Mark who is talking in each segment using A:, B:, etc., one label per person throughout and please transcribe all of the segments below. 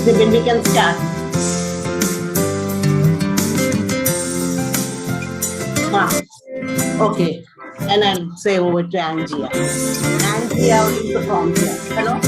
A: Then we can start. Okay, and I'll say over to Angia. Angia is the prompt here. Hello?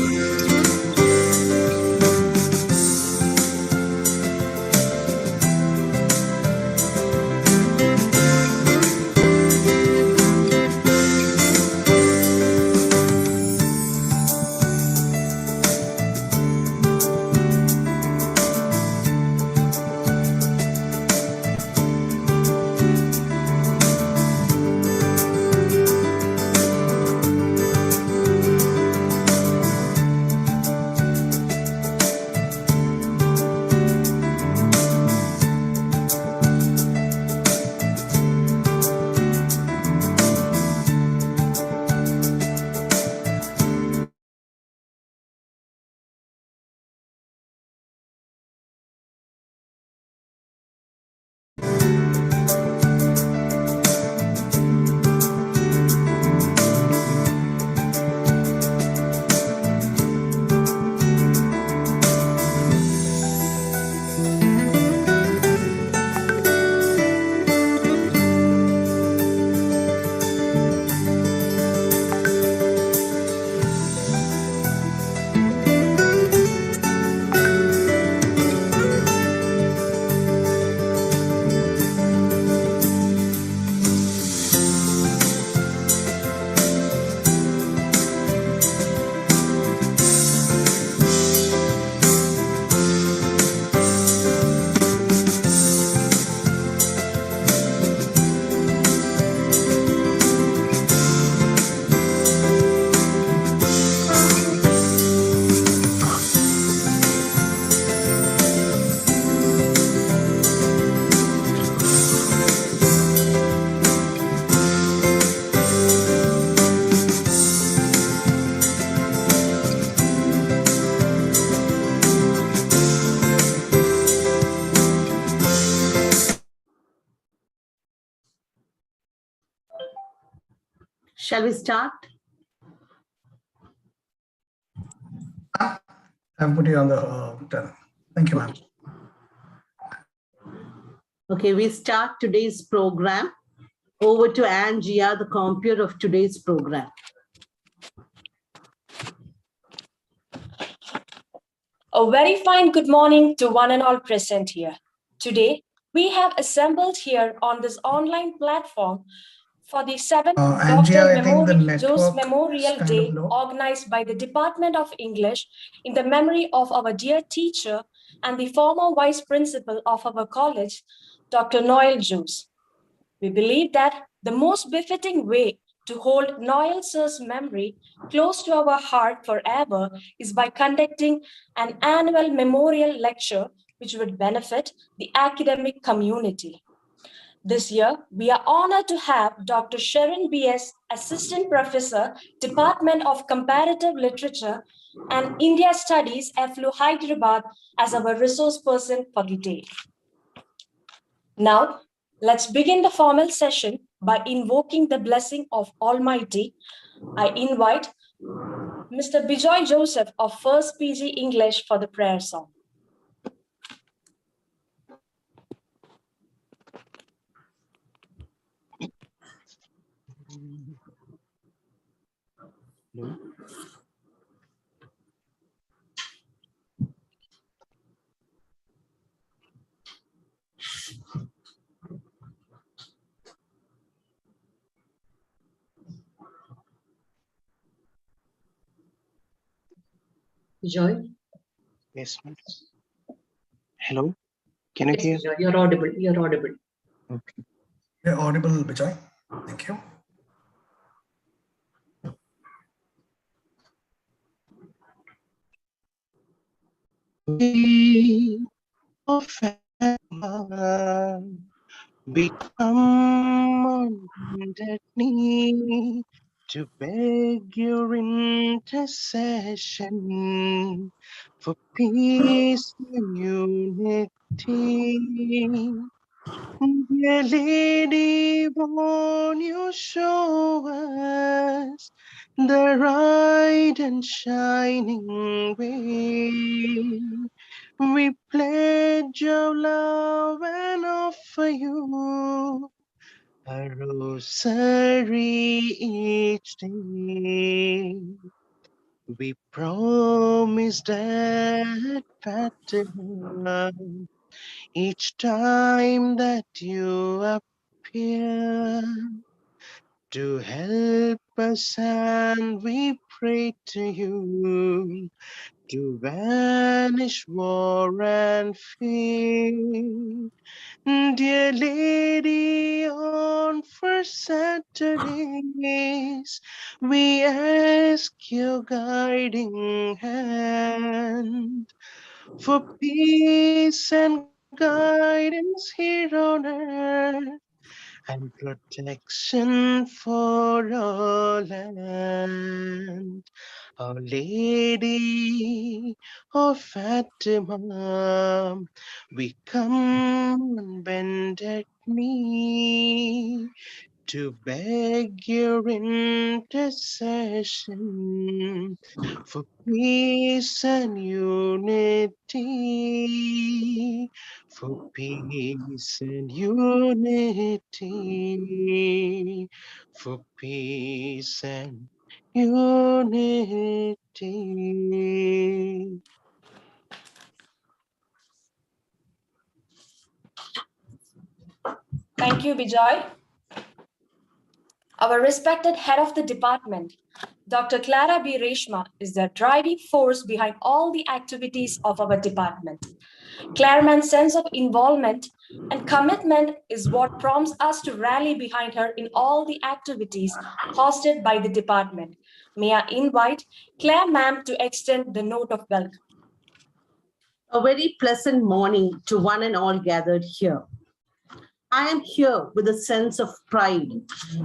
A: Shall we start?
B: I'm putting on the thank you, ma'am.
A: Okay, we start today's program. Over to Angia, the computer of today's program.
C: A very fine good morning to one and all present here. Today, we have assembled here on this online platform for the 7th
B: Angia,
C: Dr. Jose Memorial Day organized by the Department of English in the memory of our dear teacher and the former vice principal of our college, Dr. Noel Jose. We believe that the most befitting way to hold Noel Sir's memory close to our heart forever is by conducting an annual memorial lecture which would benefit the academic community. This year, we are honored to have Dr. Sharon B.S., Assistant Professor, Department of Comparative Literature and India Studies, FLU Hyderabad, as our resource person for the day. Now, let's begin the formal session by invoking the blessing of Almighty. I invite Mr. Bijoy Joseph of First PG English for the prayer song.
D: Joy?
E: Yes, ma'am. Hello, can you hear?
D: Joy, you're audible. You're audible.
E: Okay.
B: You're audible, Bijoy. Thank you.
E: We often become on bended knee to beg your intercession for peace and unity. Dear Lady, won't you show us the right and shining way? we pledge our love and offer you a rosary each day. We promise that Fatima, each time that you appear, to help us, and we pray to you to banish war and fear. Dear Lady, on first Saturdays, we ask your guiding hand for peace and guidance here on earth and protection for all land. Our Lady of Fatima, we come on bended knee to beg your intercession for peace and unity, for peace and unity, for peace and unity.
C: Thank you, Bijoy. Our respected head of the department, Dr. Clara B. Reshma, is the driving force behind all the activities of our department. Clareman's sense of involvement and commitment is what prompts us to rally behind her in all the activities hosted by the department. May I invite Claire ma'am to extend the note of welcome.
A: A very pleasant morning to one and all gathered here. I am here with a sense of pride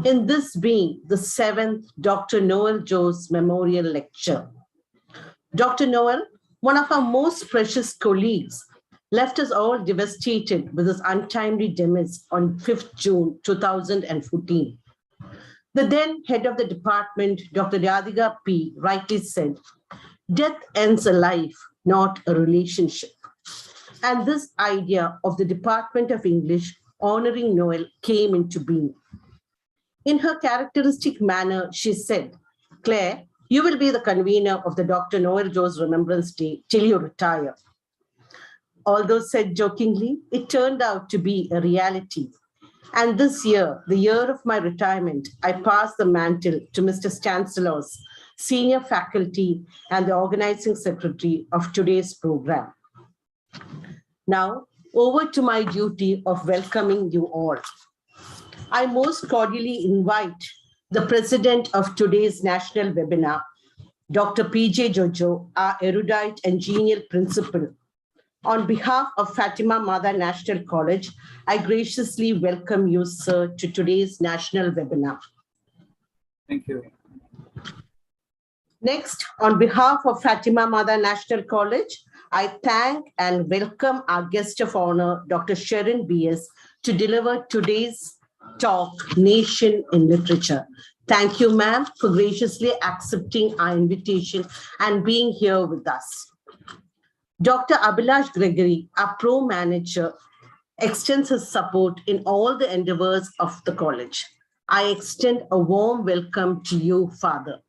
A: in this being the 7th Dr. Noel Joe's Memorial Lecture. Dr. Noel, one of our most precious colleagues, left us all devastated with his untimely demise on 5th June 2014. The then head of the department, Dr. Radhika P., rightly said, "Death ends a life, not a relationship." And this idea of the Department of English honoring Noel came into being. In her characteristic manner, she said, "Claire, you will be the convener of the Dr. Noel Joe's Remembrance Day till you retire." Although said jokingly, it turned out to be a reality. And this year, the year of my retirement, I pass the mantle to Mr. Stanislaus, senior faculty and the organizing secretary of today's program. Now, over to my duty of welcoming you all. I most cordially invite the president of today's national webinar, Dr. P.J. Jojo, our erudite and genial principal. On behalf of Fatima Mother National College, I graciously welcome you, sir, to today's national webinar.
D: Thank you.
A: Next, on behalf of Fatima Mother National College, I thank and welcome our guest of honor, Dr. Sharon B.S., to deliver today's talk, Nation in Literature. Thank you, ma'am, for graciously accepting our invitation and being here with us. Dr. Abhilash Gregory, our pro manager, extends his support in all the endeavors of the college. I extend a warm welcome to you, Father.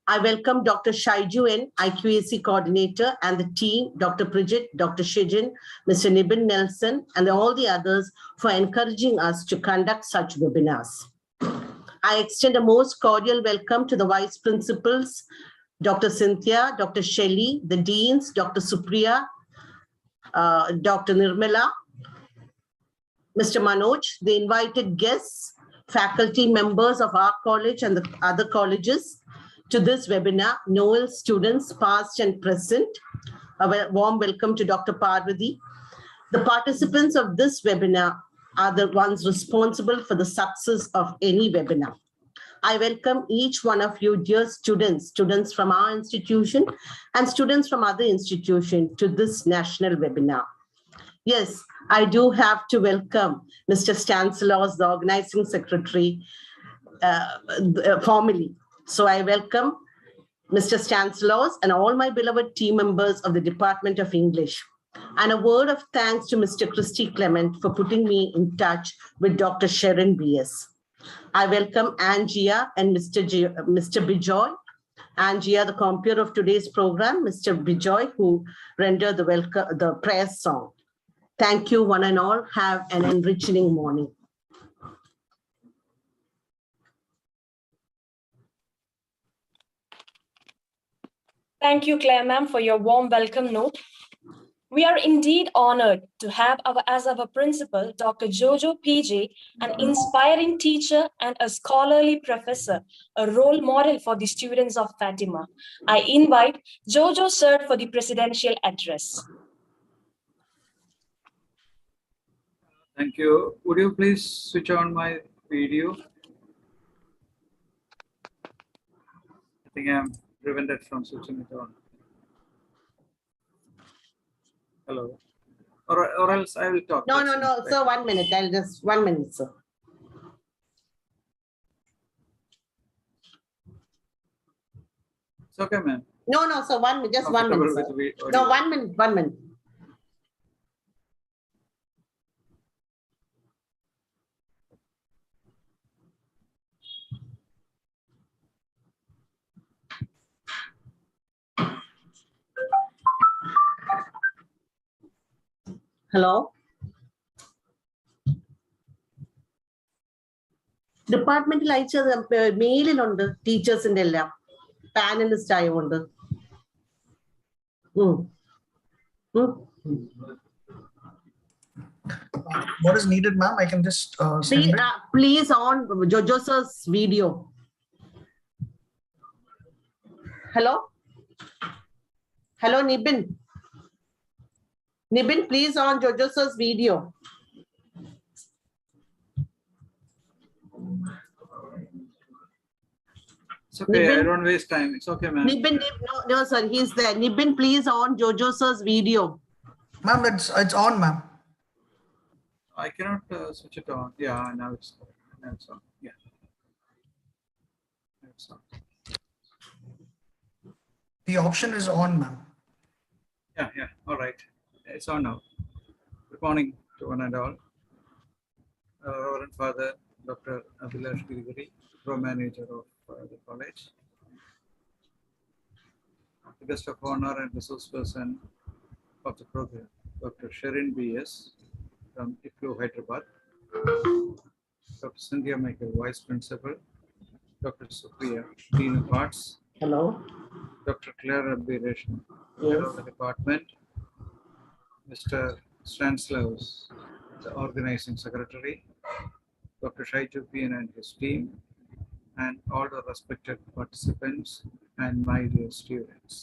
A: I welcome Dr. Shaiju N, IQAC coordinator, and the team, Dr. Prijit, Dr. Shijin, Mr. Nibin Nelson, and all the others for encouraging us to conduct such webinars. I extend a most cordial welcome to the vice principals, Dr. Cynthia, Dr. Shelley, the deans, Dr. Supriya, Dr. Nirmala, Mr. Manoj, the invited guests, faculty members of our college and the other colleges, to this webinar, Noel students past and present. A warm welcome to Dr. Parvati. The participants of this webinar are the ones responsible for the success of any webinar. I welcome each one of you, dear students, students from our institution and students from other institutions, to this national webinar. Yes, I do have to welcome Mr. Stanislaus, the organizing secretary, formally. So I welcome Mr. Chancellors, and all my beloved team members of the Department of English. And a word of thanks to Mr. Christy Clement for putting me in touch with Dr. Sharon B.S. I welcome Angia and Mr. Bijoy. Angia, the computer of today's program, Mr. Bijoy, who rendered the prayer song. Thank you, one and all. Have an enriching morning.
C: Thank you, Claire ma'am, for your warm welcome note. We are indeed honored to have as our principal, Dr. Jojo PJ, an inspiring teacher and a scholarly professor, a role model for the students of Fatima. I invite Jojo sir for the presidential address.
D: Thank you. Would you please switch on my video? I think I'm prevented from switching it on. Hello. Or else I will talk.
A: No. Sir, 1 minute. 1 minute, sir.
D: It's okay, ma'am.
A: No, sir, 1 minute. Just 1 minute, sir. No, 1 minute. 1 minute. Hello. ഡിപ്പാർട്ട്മെന്റിൽ അയച്ചത് മെയിലിലുണ്ട് ടീച്ചേഴ്സിന്റെ എല്ലാം panellist ആയതുകൊണ്ട്.
B: What is needed, ma'am? I can just send it.
A: Please on Jojo sir's video. Hello, Nibin. Please on Jojo sir's video.
D: It's okay.
A: Nibin?
D: I don't waste time. It's okay, ma'am.
A: Nibin, no, sir, he's there. Nibin, please on Jojo sir's video.
B: Ma'am, it's on, ma'am.
D: I cannot switch it on. Yeah, now it's on. Yeah. Now it's on.
B: The option is on, ma'am.
D: Yeah. All right. It's on now. Good morning to one and all. Reverend Father Dr. Abhilash Girigiri, Pro-Manager of the college. The guest of honor and resource person of the program, Dr. Sharon B.S. from ICLU, Hyderabad. Dr. Cynthia Michael, Vice Principal. Dr. Supriya, Dean of Arts.
A: Hello.
D: Dr. Clara B. Reshma,
A: Yes.
D: Head of the Department. Mr. Stanislaus, the Organizing Secretary. Dr. Shaitupian and his team, and all the respected participants and my dear students.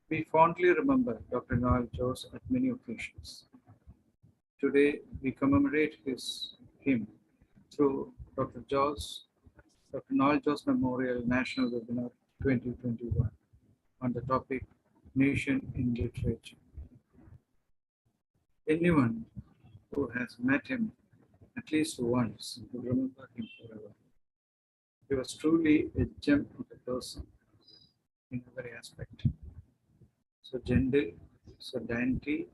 D: We fondly remember Dr. Noel Jose at many occasions. Today, we commemorate him through Dr. Noel Jose Memorial National Webinar 2021 on the topic Nation in Literature. Anyone who has met him at least once will remember him forever. He was truly a gem of a person in every aspect. So gentle, so dainty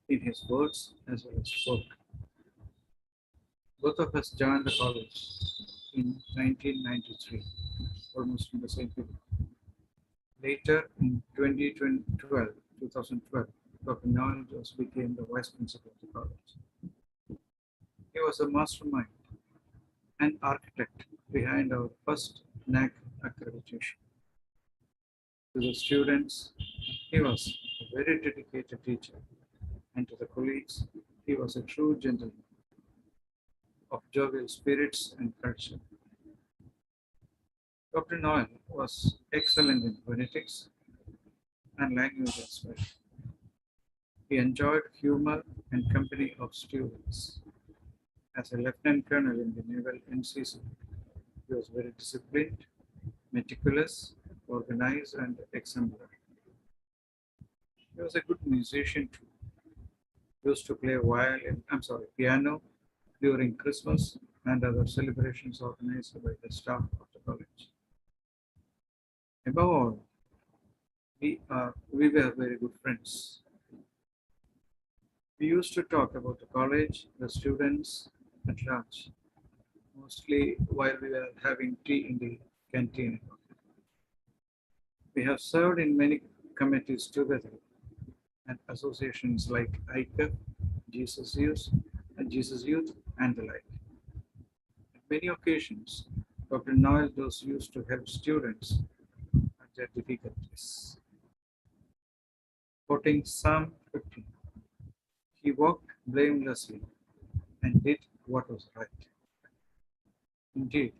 D: in his words as well as work. Both of us joined the college in 1993, almost in the same period. Later in 2012, Dr. Noel Jose became the vice principal of the college. He was a mastermind and architect behind our first NAC accreditation. To the students, he was a very dedicated teacher, and to the colleagues, he was a true gentleman of jovial spirits and culture. Dr. Noel was excellent in phonetics and language as well. He enjoyed humor and company of students. As a lieutenant colonel in the Naval NCC, he was very disciplined, meticulous, organized, and exemplary. He was a good musician too. He used to play piano during Christmas and other celebrations organized by the staff of the college. Above all, we were very good friends. We used to talk about the college, the students at large, mostly while we were having tea in the canteen. We have served in many committees together and associations like ICA, Jesus Youth, and the like. On many occasions, Dr. Noel those used to help students at their difficulties. Quoting Psalm 15, he walked blamelessly and did what was right. Indeed,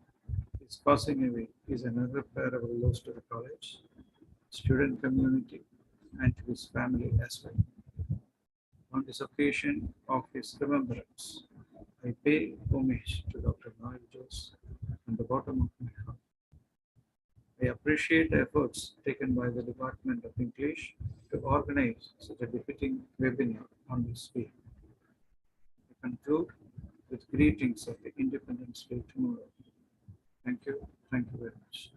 D: his passing away is an irreparable loss to the college, student community, and to his family as well. On this occasion of his remembrance, I pay homage to Dr. Noel Jose from the bottom of my heart. I appreciate the efforts taken by the Department of English to organize such a befitting webinar on this day. I conclude with greetings of the Independence Day tomorrow. Thank you. Thank you very much.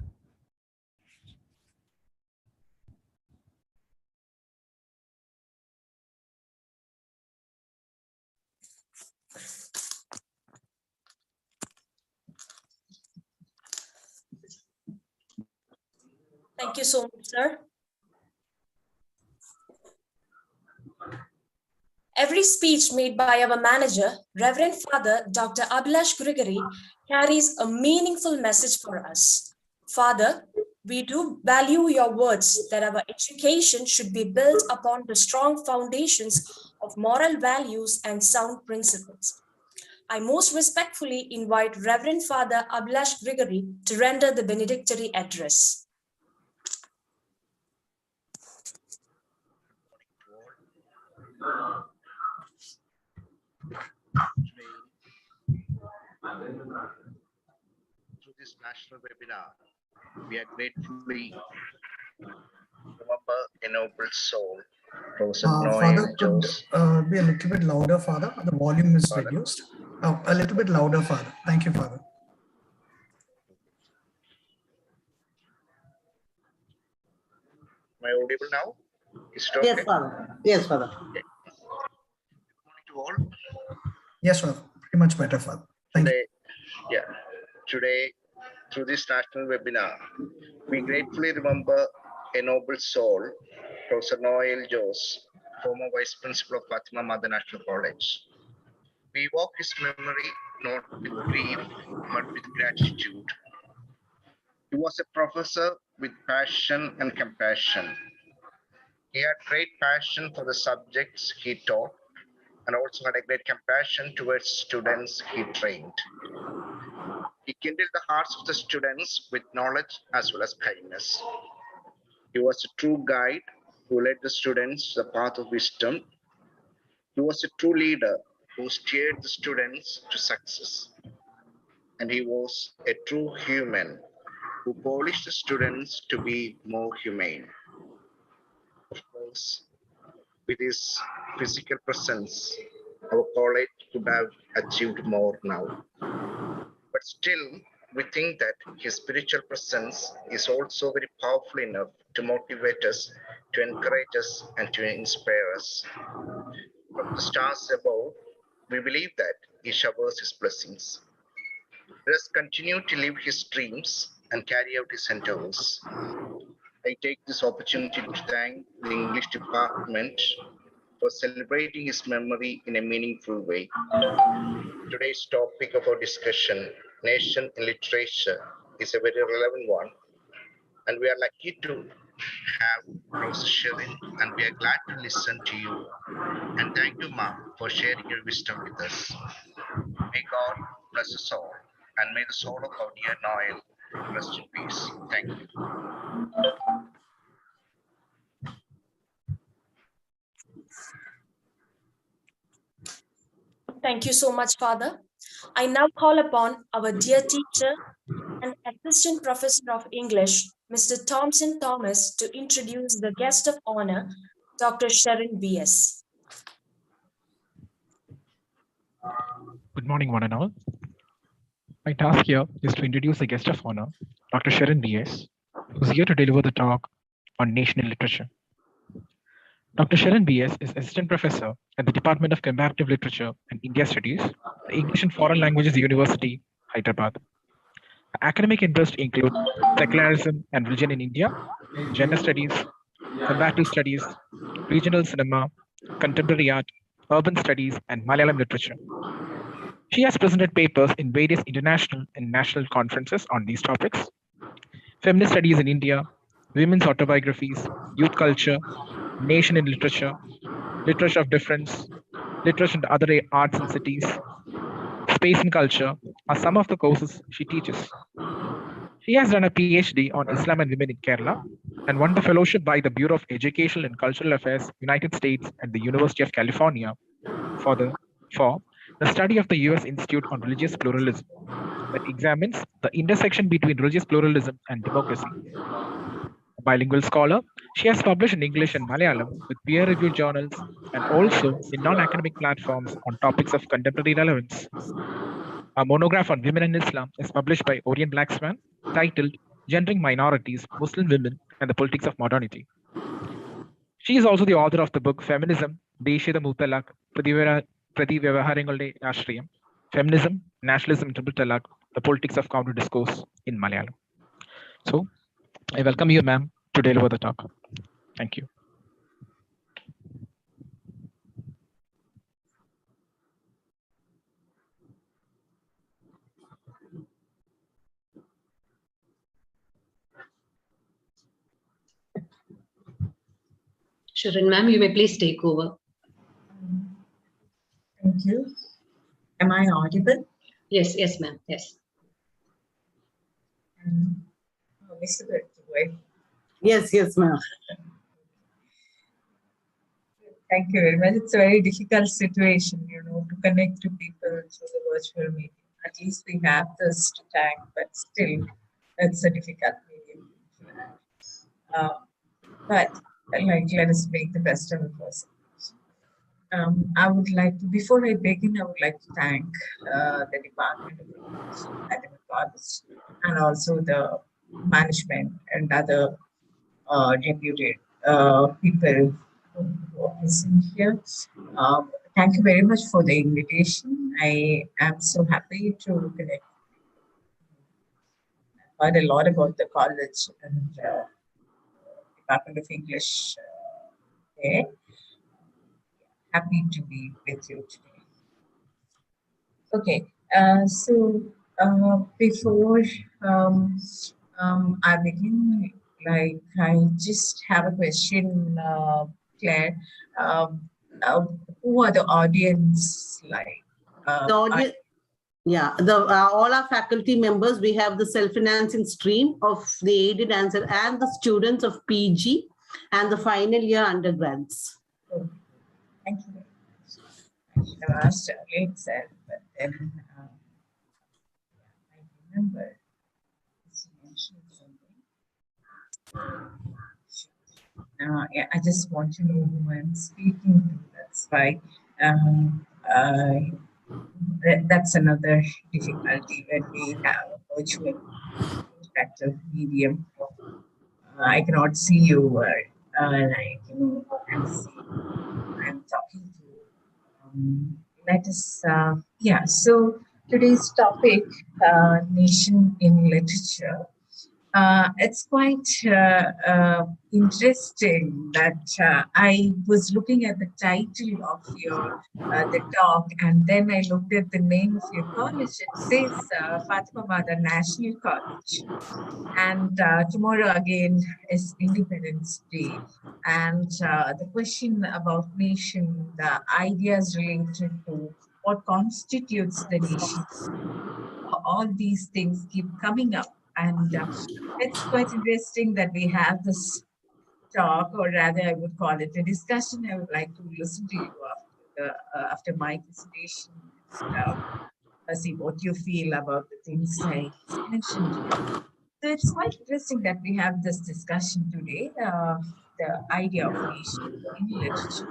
C: Thank you so much, sir. Every speech made by our manager, Reverend Father Dr. Abhilash Gregory, carries a meaningful message for us. Father, we do value your words that our education should be built upon the strong foundations of moral values and sound principles. I most respectfully invite Reverend Father Abhilash Gregory to render the benedictory address.
E: Through this national webinar, we are gratefully remember a noble soul, Professor Noel
B: Father, could
E: Jose.
B: be a little bit louder, Father. The volume is
E: Father?
B: reduced. Oh, a little bit louder, Father. Thank you, Father.
E: Am I audible now? Is it okay?
A: Yes, Father. Yes, Father.
E: Okay. Good morning to all.
B: Yes, Father. Pretty much better, Father. Thank you.
E: Today, through this national webinar, we gratefully remember a noble soul, Professor Noel Jose, former Vice Principal of Fatima Mother National College. We evoke his memory not with grief, but with gratitude. He was a professor with passion and compassion. He had great passion for the subjects he taught and also had a great compassion towards students he trained. He kindled the hearts of the students with knowledge as well as kindness. He was a true guide who led the students to the path of wisdom. He was a true leader who steered the students to success. And he was a true human who polished the students to be more humane. Of course, with his physical presence, our college could have achieved more now. But still, we think that his spiritual presence is also very powerful enough to motivate us, to encourage us, and to inspire us. From the stars above, we believe that he showers his blessings. Let us continue to live his dreams and carry out his endeavors. I take this opportunity to thank the English department for celebrating his memory in a meaningful way. Today's topic of our discussion, Nation in Literature, is a very relevant one. And we are lucky to have Professor Sherin, and we are glad to listen to you. And thank you, Ma'am, for sharing your wisdom with us. May God bless us all, and may the soul of our dear Noel rest in peace. Thank you.
C: Thank you so much, Father. I now call upon our dear teacher and Assistant Professor of English, Mr. Thompson Thomas, to introduce the guest of honor, Dr. Sherin B.S.
F: Good morning, one and all. My task here is to introduce the guest of honor, Dr. Sherin B.S., who's here to deliver the talk on national literature. Dr. Sharon B.S. is Assistant Professor at the Department of Comparative Literature and India Studies, the English and Foreign Languages University, Hyderabad. Her academic interests include secularism and religion in India, gender studies, comparative studies, regional cinema, contemporary art, urban studies, and Malayalam literature. She has presented papers in various international and national conferences on these topics: feminist studies in India, women's autobiographies, youth culture, nation in literature, literature of difference, literature and other arts and cities, space and culture are some of the courses she teaches. She has done a PhD on Islam and women in Kerala and won the fellowship by the Bureau of Educational and Cultural Affairs, United States, at the University of California for the study of the U.S. Institute on Religious Pluralism that examines the intersection between religious pluralism and democracy. A bilingual scholar, she has published in English and Malayalam with peer-reviewed journals and also in non-academic platforms on topics of contemporary relevance. A monograph on women in Islam is published by Orient Blacksman titled Gendering Minorities, Muslim Women, and the Politics of Modernity. She is also the author of the book Feminism, Deshida Mutalak, Prativyavaharangalude Rashtriyam, Feminism, Nationalism, Triple Talak, the Politics of Counter Discourse in Malayalam. So, I welcome you, ma'am, to deliver the talk. Thank you.
G: Sharon, ma'am, you may please take over.
H: Thank you. Am I audible?
G: Yes, yes, ma'am. Yes.
H: Mr. Berthuay.
A: Yes, yes, ma'am.
H: Thank you very much. It's a very difficult situation, to connect to people through the virtual meeting. At least we have this to thank, but still, it's a difficult medium. But let us make the best of it first. I would like to, before I begin, I would like to thank the Department of English at the college and also the management and other deputed people who are present here. Thank you very much for the invitation. I am so happy to connect. I've heard a lot about the college and Department of English there. Happy to be with you today. Okay, so before I begin, I just have a question, Claire. Who are the audience like?
A: The audience, yeah, all our faculty members, we have the self-financing stream of the aided answer and the students of PG and the final year undergrads.
H: Okay. Thank you very much. I should have asked earlier itself, but then I remember you mentioned something. Yeah, I just want to know who I'm speaking to. That's why that's another difficulty when we have a virtual interactive medium. I cannot see you, and I can see I'm talking to. Let us, yeah. So today's topic, nation in literature. It's quite interesting that I was looking at the title of your the talk, and then I looked at the name of your college. It says Fatima Mother National College, and tomorrow again is Independence Day, and the question about nation, the ideas related to what constitutes the nation, all these things keep coming up. And it's quite interesting that we have this talk, or rather I would call it a discussion. I would like to listen to you after my presentation, see what you feel about the things I mentioned. So it's quite interesting that we have this discussion today, the idea of nation in literature.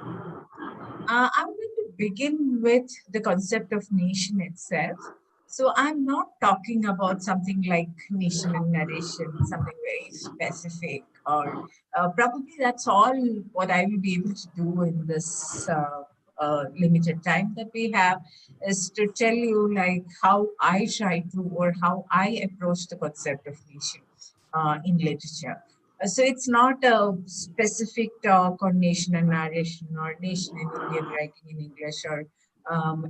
H: I'm going to begin with the concept of nation itself. So I'm not talking about something like national narration, something very specific, or probably that's all what I will be able to do in this limited time that we have, is to tell you like how I try to, or how I approach the concept of nation in literature. So it's not a specific talk on nation and narration or nation in Indian writing in English or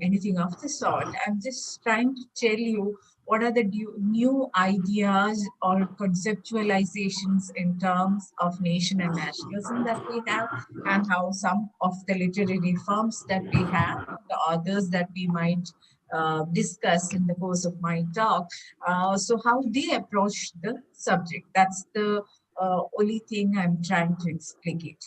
H: anything of the sort. I'm just trying to tell you what are the new ideas or conceptualizations in terms of nation and nationalism that we have, and how some of the literary forms that we have, the authors that we might discuss in the course of my talk. So how they approach the subject. That's the only thing I'm trying to explicate.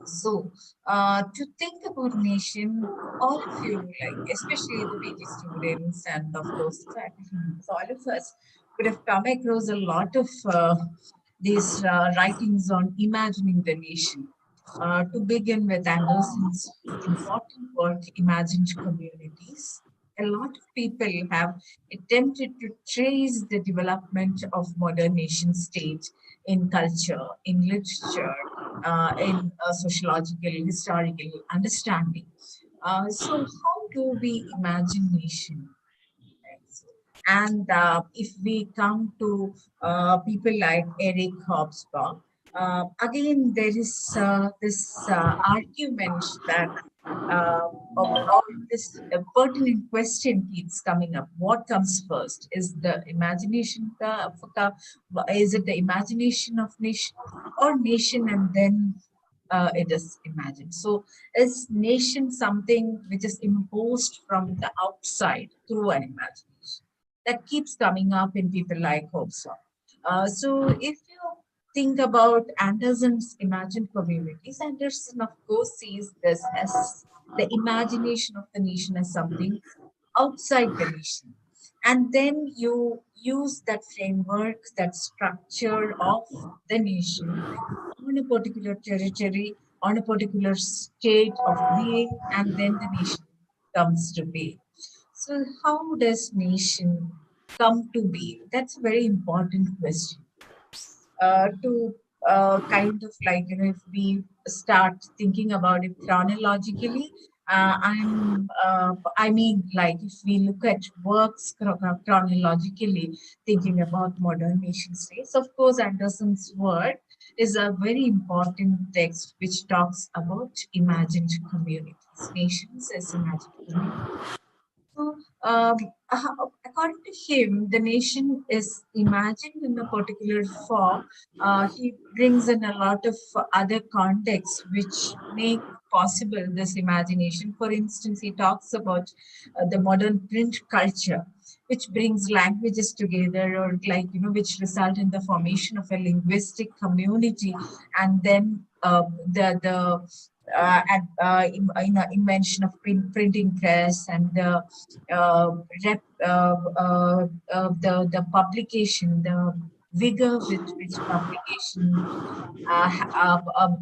H: So, to think about nation, all of you, like especially the PG students and of course the faculty members, all of us would have come across a lot of these writings on imagining the nation. To begin with Anderson's important work, Imagined Communities, a lot of people have attempted to trace the development of modern nation state in culture, in literature, in sociological, historical understanding. So how do we imagine nation? And if we come to people like Eric Hobsbawm, again, there is this argument that or this pertinent question keeps coming up. What comes first? Is the imagination, is it the imagination of nation, or nation and then it is imagined? So is nation something which is imposed from the outside through an imagination? That keeps coming up in people like Hobsbawm. So if you think about Anderson's imagined communities, Anderson, of course, sees this as the imagination of the nation as something outside the nation. And then you use that framework, that structure of the nation on a particular territory, on a particular state of being, and then the nation comes to be. So how does nation come to be? That's a very important question. To kind of like, if we start thinking about it chronologically, I mean, like if we look at works chronologically, thinking about modern nation states, of course, Anderson's work is a very important text which talks about imagined communities, nations as imagined communities. So, according to him, the nation is imagined in a particular form. He brings in a lot of other contexts which make possible this imagination. For instance, he talks about the modern print culture, which brings languages together, or like, which result in the formation of a linguistic community, and then invention of printing press and the the publication, the vigor with which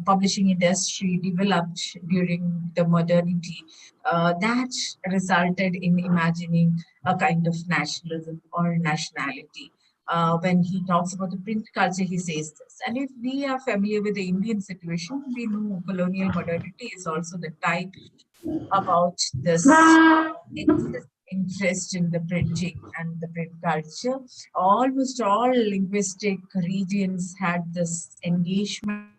H: publishing industry developed during the modernity, that resulted in imagining a kind of nationalism or nationality. When he talks about the print culture, he says this. And if we are familiar with the Indian situation, we know colonial modernity is also the type about this excess interest in the printing and the print culture. Almost all linguistic regions had this engagement.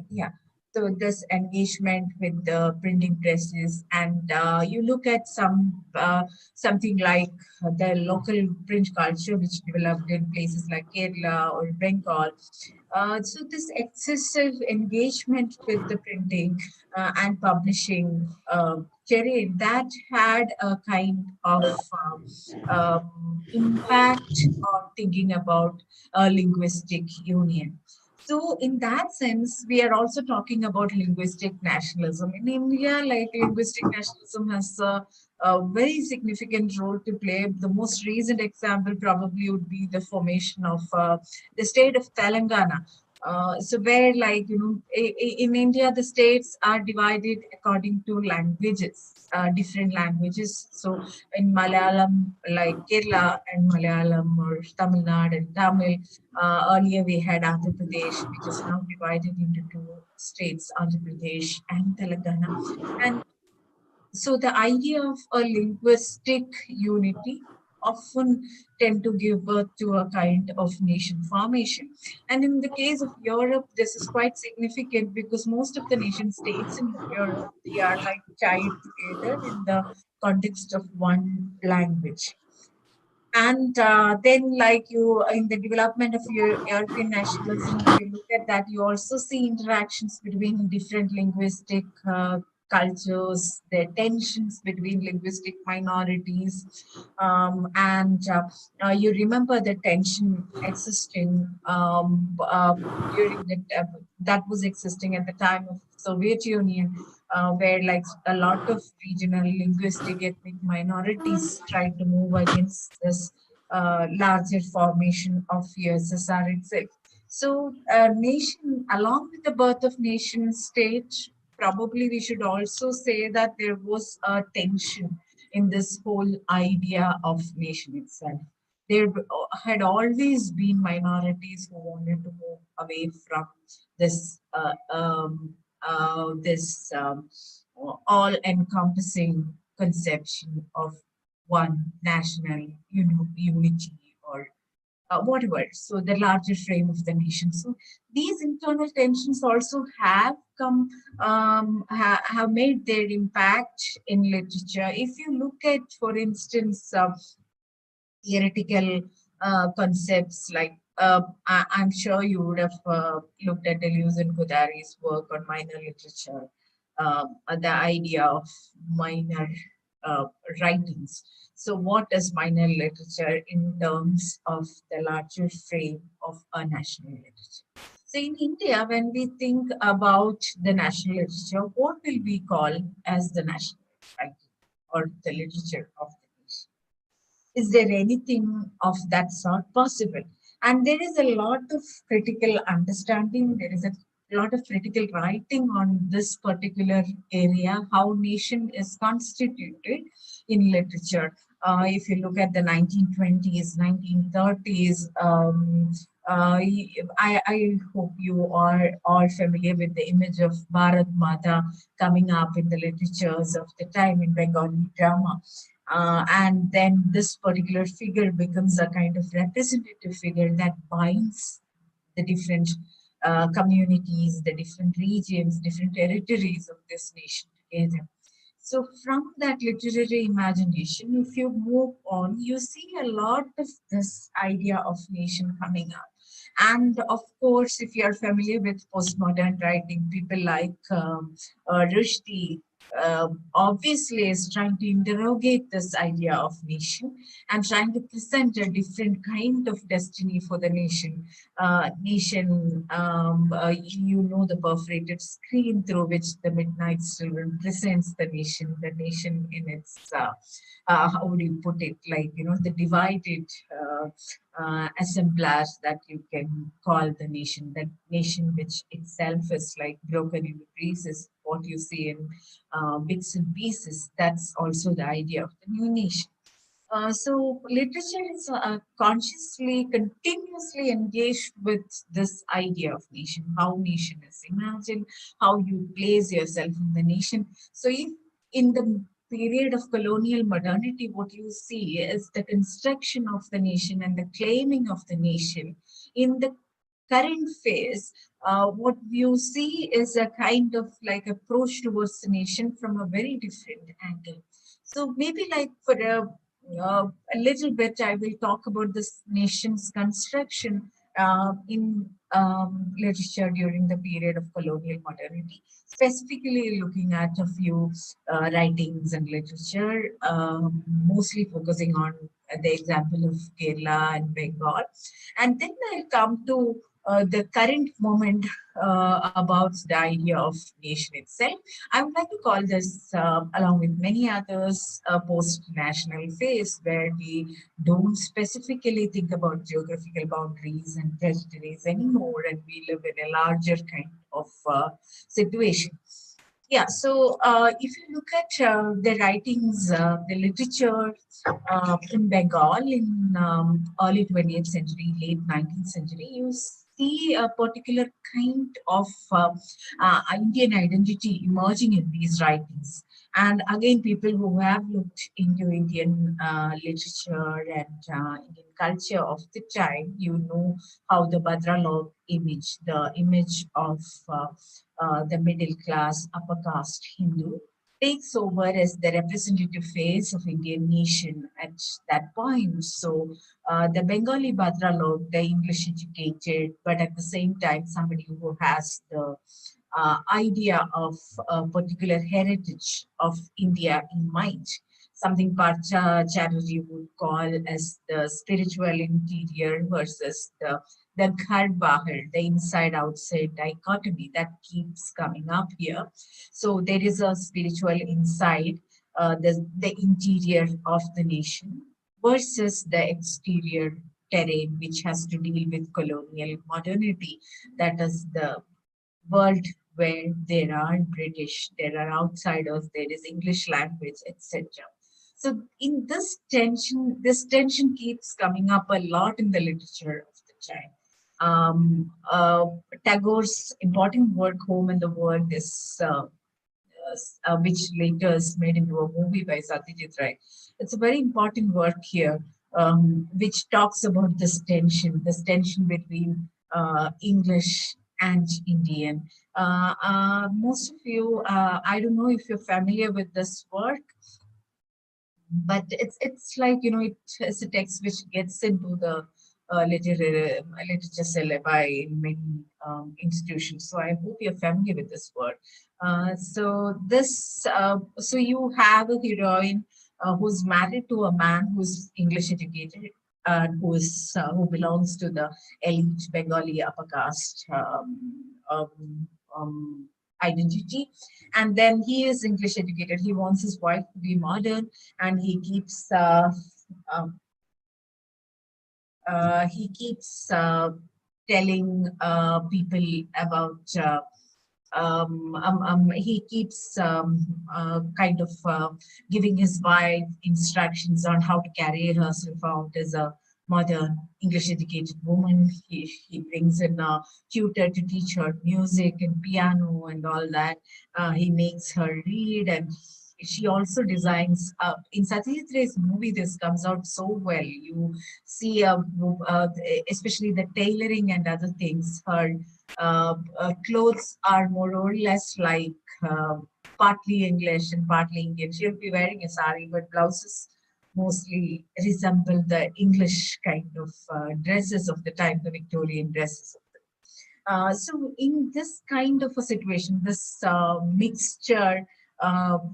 H: Yeah. So this engagement with the printing presses, and you look at something like the local print culture which developed in places like Kerala or Bengal. So this excessive engagement with the printing and publishing terrain, that had a kind of impact on thinking about linguistic union. So in that sense, we are also talking about linguistic nationalism. In India, like linguistic nationalism has a very significant role to play. The most recent example probably would be the formation of the state of Telangana, So where like, in India, the states are divided according to languages, different languages. So in Malayalam, like Kerala and Malayalam, or Tamil Nadu and Tamil, earlier we had Andhra Pradesh, which is now divided into two states, Andhra Pradesh and Telangana. And so the idea of a linguistic unity often tend to give birth to a kind of nation formation. And in the case of Europe, this is quite significant because most of the nation states in Europe, they are like tied together in the context of one language. And then, like you, in the development of your European nationalism, if you look at that, you also see interactions between different linguistic cultures, the tensions between linguistic minorities, and you remember the tension existing during that was existing at the time of Soviet Union, where like a lot of regional linguistic ethnic minorities tried to move against this larger formation of USSR itself. So nation, along with the birth of nation state, probably we should also say that there was a tension in this whole idea of nation itself. There had always been minorities who wanted to move away from this all-encompassing conception of one national, unity, or whatever. So the larger frame of the nation. So these internal tensions also have come, have made their impact in literature. If you look at, for instance, theoretical concepts like I'm sure you would have looked at Deleuze and Godard's work on minor literature, the idea of minor uh, writings. So what is minor literature in terms of the larger frame of a national literature? So in India, when we think about the national literature, what will we call as the national writing or the literature of the nation? Is there anything of that sort possible? And there is a lot of critical understanding, there is a lot of critical writing on this particular area, how nation is constituted in literature. If you look at the 1920s, 1930s, I hope you are all familiar with the image of Bharat Mata coming up in the literatures of the time in Bengali drama. And then this particular figure becomes a kind of representative figure that binds the different communities, the different regions, different territories of this nation together. So from that literary imagination, if you move on, you see a lot of this idea of nation coming up. And of course, if you are familiar with postmodern writing, people like Rushdie, obviously is trying to interrogate this idea of nation and trying to present a different kind of destiny for the nation. You know, the perforated screen through which the Midnight Children presents the nation in its, how would you put it, like, the divided assemblage that you can call the nation, that nation which itself is like broken into pieces, what you see in bits and pieces. That's also the idea of the new nation. So literature is consciously, continuously engaged with this idea of nation, how nation is imagined, how you place yourself in the nation. So if in the period of colonial modernity, what you see is the construction of the nation and the claiming of the nation. In the current phase, what you see is a kind of like approach towards the nation from a very different angle. So maybe like for a little bit, I will talk about this nation's construction in literature during the period of colonial modernity, specifically looking at a few writings and literature, mostly focusing on the example of Kerala and Bengal. And then I'll come to the current moment about the idea of nation itself. I would like to call this, along with many others, a post-national phase where we don't specifically think about geographical boundaries and territories anymore, and we live in a larger kind of situation. Yeah, so if you look at the writings, the literature in Bengal in early 20th century, late 19th century, you see a particular kind of Indian identity emerging in these writings. And again, people who have looked into Indian literature and Indian culture of the time, you know how the Bhadralok image, the image of the middle class, upper caste Hindu, takes over as the representative face of Indian nation at that point. So the Bengali Bhadralok, the English educated, but at the same time somebody who has the idea of a particular heritage of India in mind, something Parcha Chatterjee would call as the spiritual interior versus the ghar bahar, the inside-outside dichotomy that keeps coming up here. So there is a spiritual inside, the interior of the nation versus the exterior terrain, which has to deal with colonial modernity. That is the world where there are British, there are outsiders, there is English language, etc. So in this tension keeps coming up a lot in the literature of the time. Tagore's important work, Home and the World, is which later is made into a movie by Satyajit Ray. It's a very important work here, which talks about this tension between English and Indian. Most of you, I don't know if you're familiar with this work, but it's like, you know, it's a text which gets into the literature syllabi in many institutions. So I hope you're familiar with this work. So you have a heroine who's married to a man who's English educated, who belongs to the elite Bengali upper caste identity, and then he is English educated. He wants his wife to be modern, and he keeps telling people about. He keeps kind of giving his wife instructions on how to carry herself out as a modern English educated woman. He brings in a tutor to teach her music and piano and all that. He makes her read, and she also designs. In Satyajit Ray's movie, this comes out so well. You see, especially the tailoring and other things. Her clothes are more or less like partly English and partly Indian. She'll be wearing a sari, but blouses mostly resemble the English kind of dresses of the time, the Victorian dresses. So in this kind of a situation, this mixture,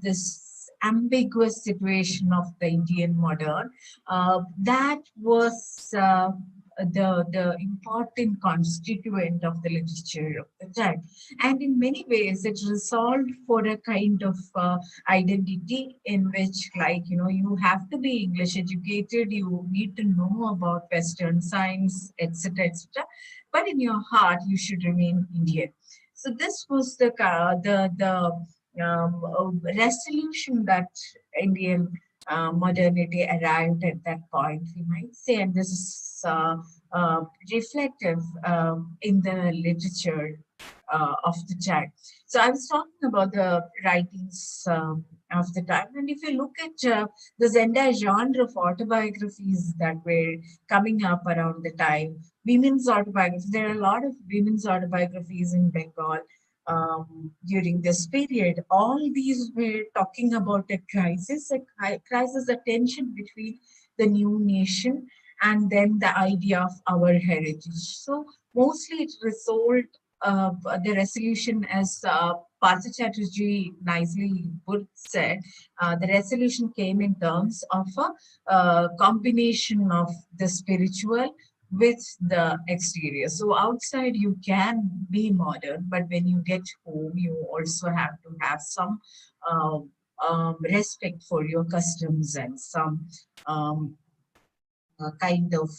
H: this ambiguous situation of the Indian modern, that was the important constituent of the literature of the time. And in many ways, it resolved for a kind of identity in which, like, you know, you have to be English educated, you need to know about Western science, etc., etc. But in your heart, you should remain Indian. So this was the resolution that Indian modernity arrived at that point, we might say, and this is reflective in the literature of the time. So I was talking about the writings of the time, and if you look at this entire genre of autobiographies that were coming up around the time, women's autobiographies, there are a lot of women's autobiographies in Bengal during this period. All these were talking about a crisis, a tension between the new nation and then the idea of our heritage. So mostly it resolved the resolution, as Partha Chatterjee nicely would said, the resolution came in terms of a combination of the spiritual with the exterior. So outside you can be modern, but when you get home, you also have to have some respect for your customs and some um, kind of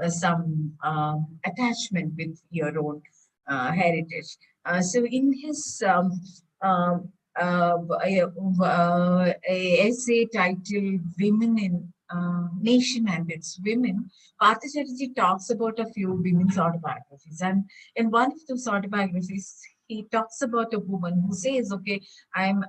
H: some attachment with your own heritage. So in his a essay titled "Women in Nation and Its Women," Partha talks about a few women's autobiographies, and in one of those autobiographies, he talks about a woman who says, "Okay, I'm.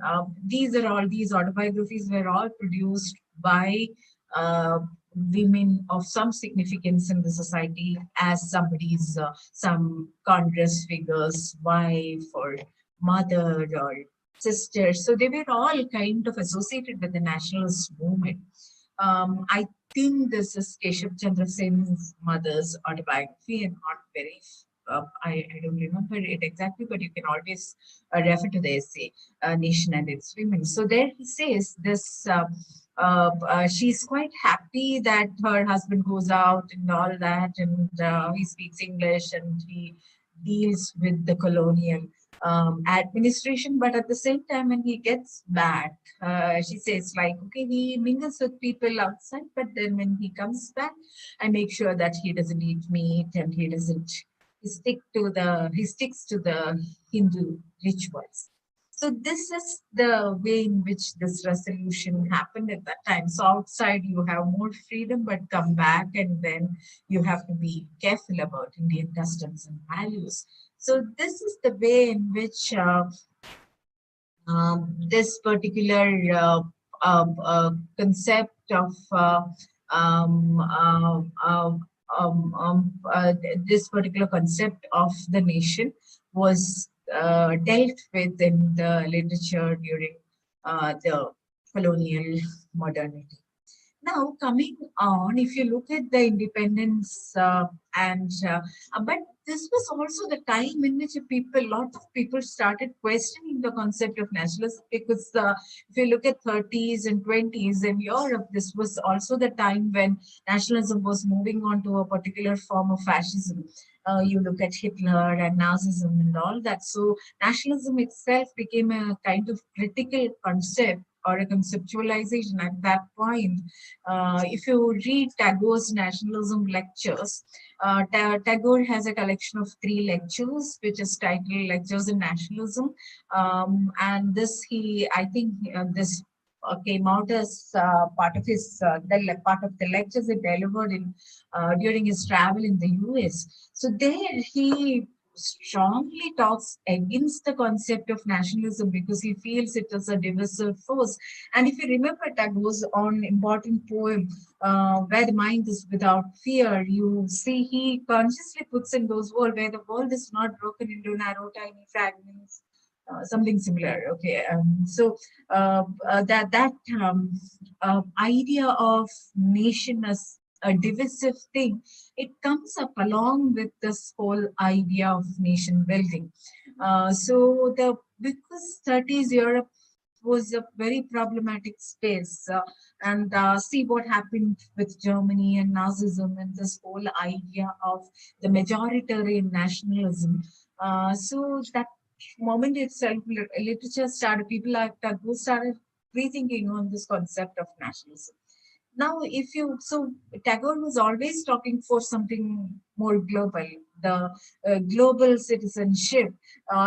H: These autobiographies were all produced by." Uh, Women of some significance in the society as somebody's some congress figures wife or mother or sister, so they were all kind of associated with the nationalist movement. I think this is Keshav Chandra Sen's mother's autobiography and not very I don't remember it exactly, but you can always refer to the essay Nation and Its Women. So there he says this she's quite happy that her husband goes out and all that, and he speaks English and he deals with the colonial administration. But at the same time, when he gets back, she says like, okay, he mingles with people outside, but then when he comes back, I make sure that he doesn't eat meat and he sticks to the Hindu rituals. So this is the way in which this resolution happened at that time. So outside you have more freedom, but come back and then you have to be careful about Indian customs and values. So this is the way in which this particular concept of this particular concept of the nation was dealt with in the literature during the colonial modernity. Now, coming on, if you look at the independence but this was also the time in which a lot of people started questioning the concept of nationalism, because if you look at 30s and 20s in Europe, this was also the time when nationalism was moving on to a particular form of fascism. You look at Hitler and Nazism and all that. So nationalism itself became a kind of critical concept or a conceptualization at that point. If you read Tagore's nationalism lectures, Tagore has a collection of 3 lectures, which is titled Lectures in Nationalism. And I think this came out as part of part of the lectures he delivered during his travel in the US. So there he strongly talks against the concept of nationalism because he feels it is a divisive force. And if you remember Tagore's own important poem, Where the Mind is Without Fear, you see he consciously puts in those words where the world is not broken into narrow, tiny fragments. Something similar. Okay, so that idea of nation as a divisive thing, it comes up along with this whole idea of nation building. Because 30s Europe was a very problematic space, and see what happened with Germany and Nazism and this whole idea of the majoritarian nationalism. So that moment itself, literature started, people like Tagore started rethinking on this concept of nationalism. Now, Tagore was always talking for something more global, the global citizenship.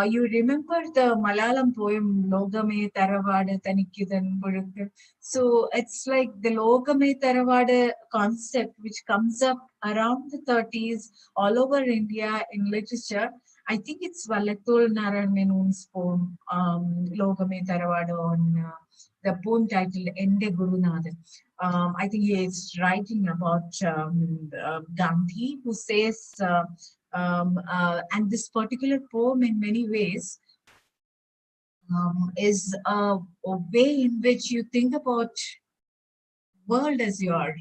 H: You remember the Malayalam poem Logame Taravada Tanikkidan Muzhukku? So it's like the Logame Taravada concept, which comes up around the 30s all over India in literature. I think it's Valathul Narayan Menon's poem, Logame Taravada, on the poem titled Ende Gurunathan. I think he is writing about Gandhi, who says, and this particular poem in many ways is a way in which you think about world as your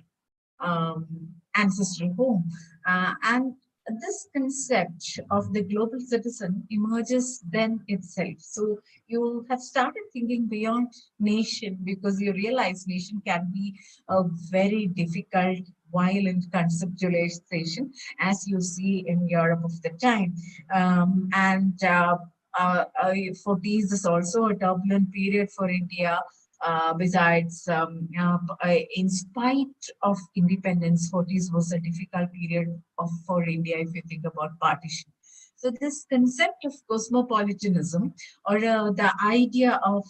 H: ancestral home. And this concept of the global citizen emerges then itself. So you have started thinking beyond nation because you realize nation can be a very difficult, violent conceptualization, as you see in Europe of the time. And 40s is also a turbulent period for India. Besides, in spite of independence, 40s was a difficult period for India if you think about partition. So this concept of cosmopolitanism, or the idea of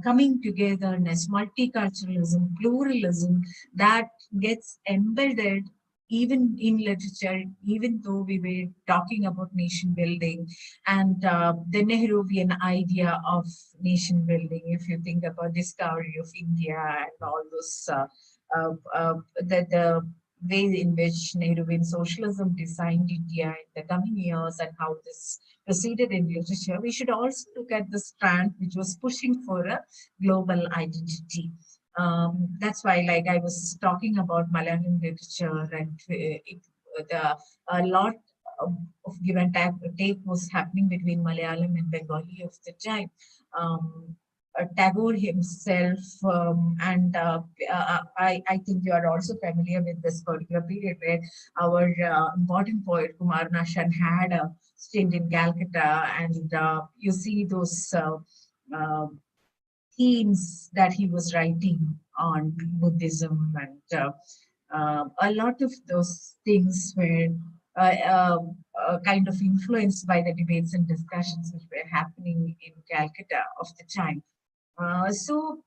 H: coming togetherness, multiculturalism, pluralism, that gets embedded even in literature, even though we were talking about nation building and the Nehruvian idea of nation building. If you think about discovery of India and all those, the way in which Nehruvian socialism designed India in the coming years and how this proceeded in literature, we should also look at the strand which was pushing for a global identity. That's why, like I was talking about Malayalam literature, and a lot of give and take was happening between Malayalam and Bengali of the time. Tagore himself, and I think you are also familiar with this particular period where our important poet Kumar Nashan had a stint in Calcutta, and you see those themes that he was writing on Buddhism, and a lot of those things were kind of influenced by the debates and discussions which were happening in Calcutta of the time. So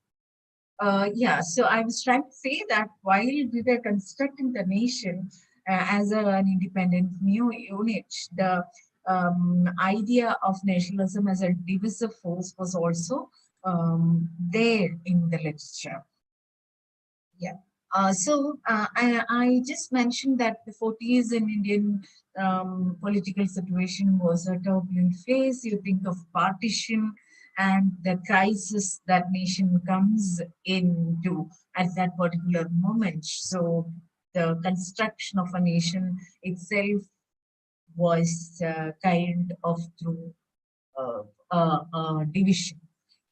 H: I was trying to say that while we were constructing the nation as an independent new unit, the idea of nationalism as a divisive force was also there in the literature. Yeah. I just mentioned that the 40s in Indian political situation was a turbulent phase. You think of partition and the crisis that nation comes into at that particular moment. So the construction of a nation itself was kind of through division.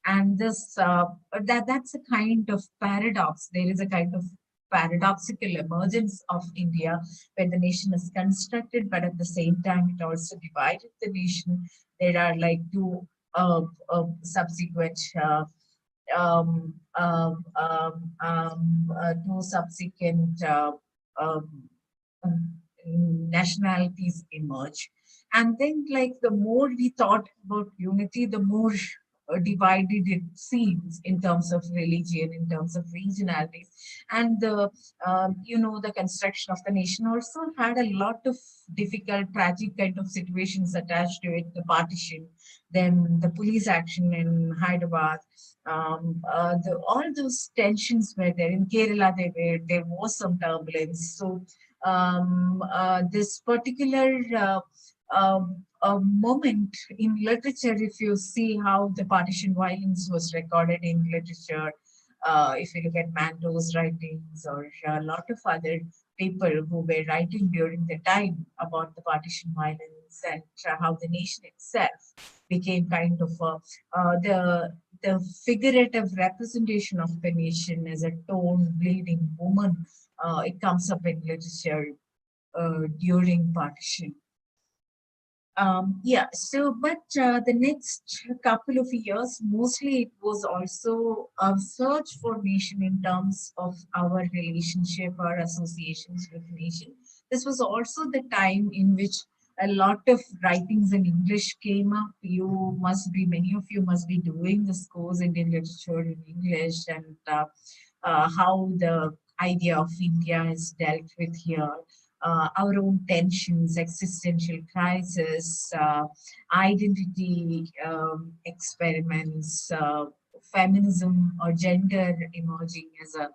H: And this that's a kind of paradox. There is a kind of paradoxical emergence of India when the nation is constructed, but at the same time it also divided the nation. There are like two subsequent nationalities emerge. And then, like, the more we thought about unity, the more divided it seems in terms of religion, in terms of regionalities. And the the construction of the nation also had a lot of difficult, tragic kind of situations attached to it. The partition, then the police action in Hyderabad, all those tensions were there. In Kerala, there was some turbulence. So this particular moment in literature, if you see how the partition violence was recorded in literature, if you look at Mando's writings or a lot of other people who were writing during the time about the partition violence, and how the nation itself became kind of the figurative representation of the nation as a torn, bleeding woman. It comes up in literature during partition. But the next couple of years, mostly it was also a search for nation in terms of our relationship, our associations with nation. This was also the time in which a lot of writings in English came up. Many of you must be doing this course, Indian literature in English, and how the idea of India is dealt with here. Our own tensions, existential crisis, identity experiments, feminism or gender emerging as a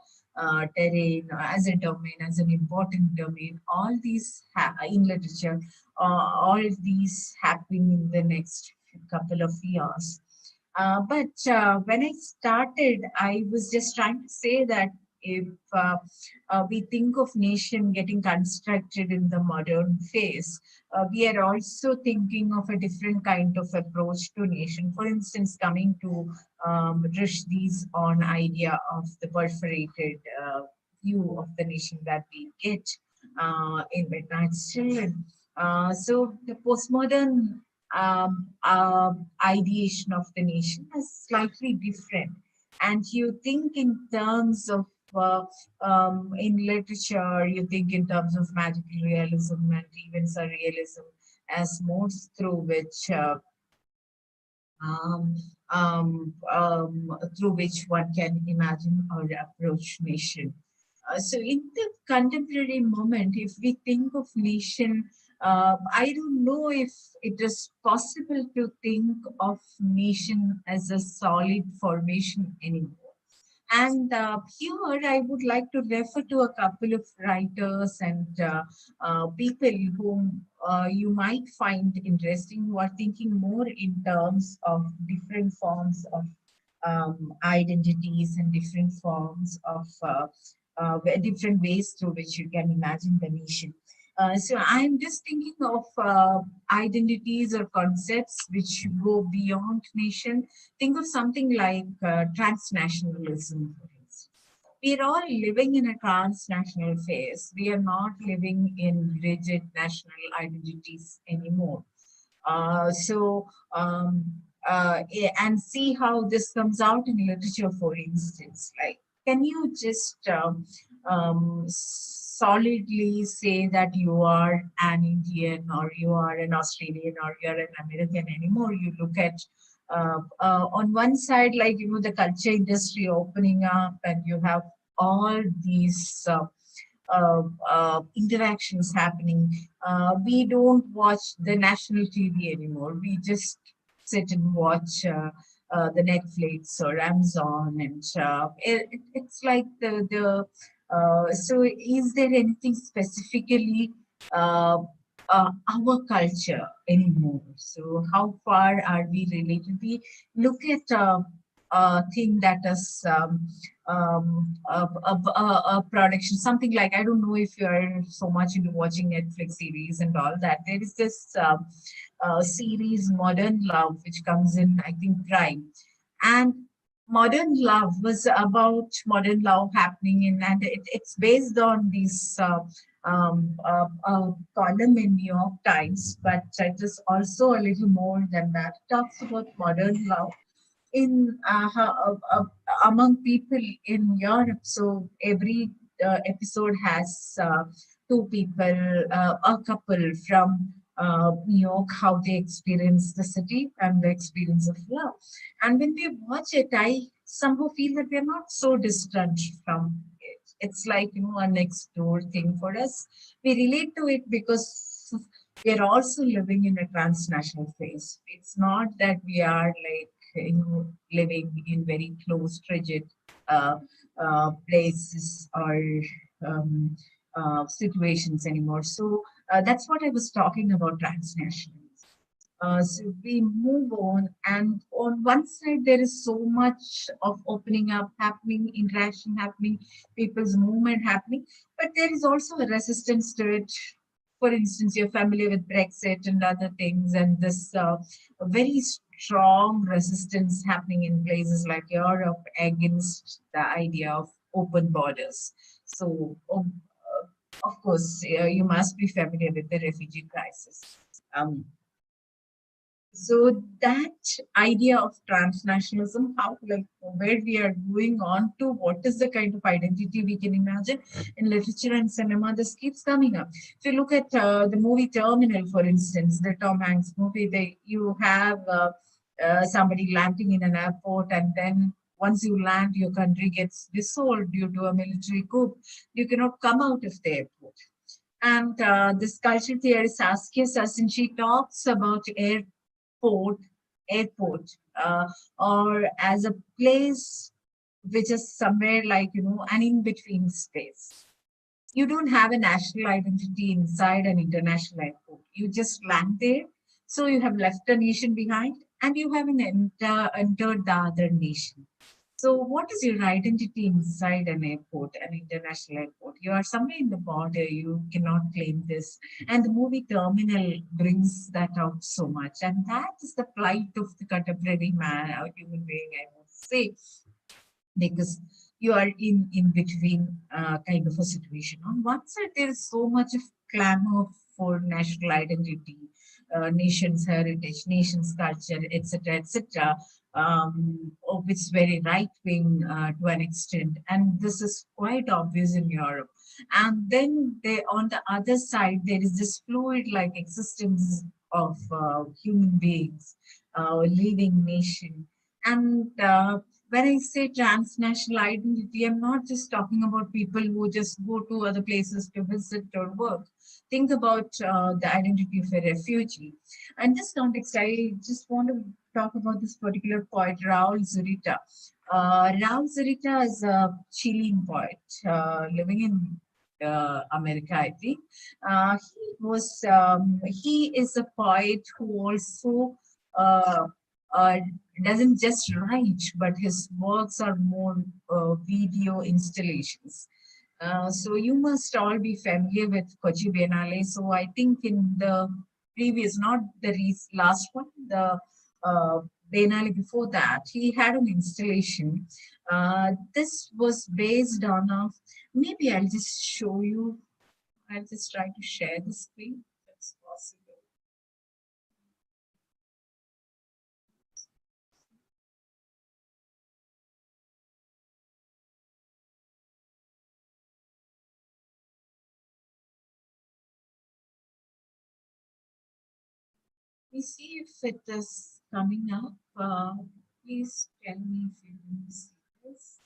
H: terrain, as a domain, as an important domain. All these in literature, all these happening in the next couple of years. But when I started, I was just trying to say that if we think of nation getting constructed in the modern phase, we are also thinking of a different kind of approach to nation. For instance, coming to Rushdie's on idea of the perforated view of the nation that we get in Midnight's Children. So the postmodern ideation of the nation is slightly different. And you think in terms of, in literature, you think in terms of magical realism and even surrealism as modes through which um, through which one can imagine or approach nation. So in the contemporary moment, if we think of nation, I don't know if it is possible to think of nation as a solid formation anymore. And here I would like to refer to a couple of writers and people whom you might find interesting, who are thinking more in terms of different forms of identities and different forms of different ways through which you can imagine the nation. So I'm just thinking of identities or concepts which go beyond nation. Think of something like transnationalism, for instance. We are all living in a transnational phase. We are not living in rigid national identities anymore. So, and see how this comes out in literature, for instance. Like, can you just solidly say that you are an Indian or you are an Australian or you're an American anymore? You look at on one side, like, the culture industry opening up, and you have all these interactions happening. We don't watch the national TV anymore. We just sit and watch the Netflix or Amazon, and it's like so is there anything specifically our culture anymore? So how far are we related? We look at a thing that is a production, something like, I don't know if you're so much into watching Netflix series and all that. There is this series, Modern Love, which comes in, I think, Prime. And Modern Love was about modern love happening in, and it's based on this column in New York Times, but it is also a little more than that. It talks about modern love in among people in Europe. So every episode has two people, a couple from New York, how they experience the city and the experience of love. And when we watch it, I somehow feel that we're not so distant from it. It's like, a next door thing for us. We relate to it because we are also living in a transnational phase. It's not that we are like, living in very close, rigid places or situations anymore. So that's what I was talking about, transnational. So we move on, and on one side there is so much of opening up happening, interaction happening, people's movement happening, but there is also a resistance to it. For instance, you're familiar with Brexit and other things, and this very strong resistance happening in places like Europe against the idea of open borders. So, of course, you must be familiar with the refugee crisis. So that idea of transnationalism, how, like, where we are going on to, what is the kind of identity we can imagine in literature and cinema, this keeps coming up. If you look at the movie Terminal, for instance, the Tom Hanks movie, you have somebody landing in an airport, and then once you land, your country gets dissolved due to a military coup. You cannot come out of the airport. And this cultural theorist Saskia Sasson, she talks about airport, or as a place which is somewhere like, an in-between space. You don't have a national identity inside an international airport. You just land there. So you have left a nation behind, and you haven't entered the other nation. So what is your identity inside an airport, an international airport? You are somewhere in the border, you cannot claim this. And the movie Terminal brings that out so much. And that is the plight of the contemporary man or human being, I would say. Because you are in between kind of a situation. On one side, there is so much of clamor for national identity, nation's heritage, nation's culture, etc., etc., which is very right wing to an extent, and this is quite obvious in Europe. And then on the other side, there is this fluid like existence of human beings, living nation. And when I say transnational identity, I'm not just talking about people who just go to other places to visit or work. Think about the identity of a refugee. In this context, I just want to talk about this particular poet, Raul Zurita. Raul Zurita is a Chilean poet living in America, I think. He is a poet who also uh, uh, doesn't just write, but his works are more video installations. So you must all be familiar with Kochi Biennale. So I think in the previous, not the last one, the uh, Biennale before that, he had an installation. This was based on a, maybe I'll just show you. I'll just try to share the screen. That's possible. We see if it is coming up. Please tell me if you can see this.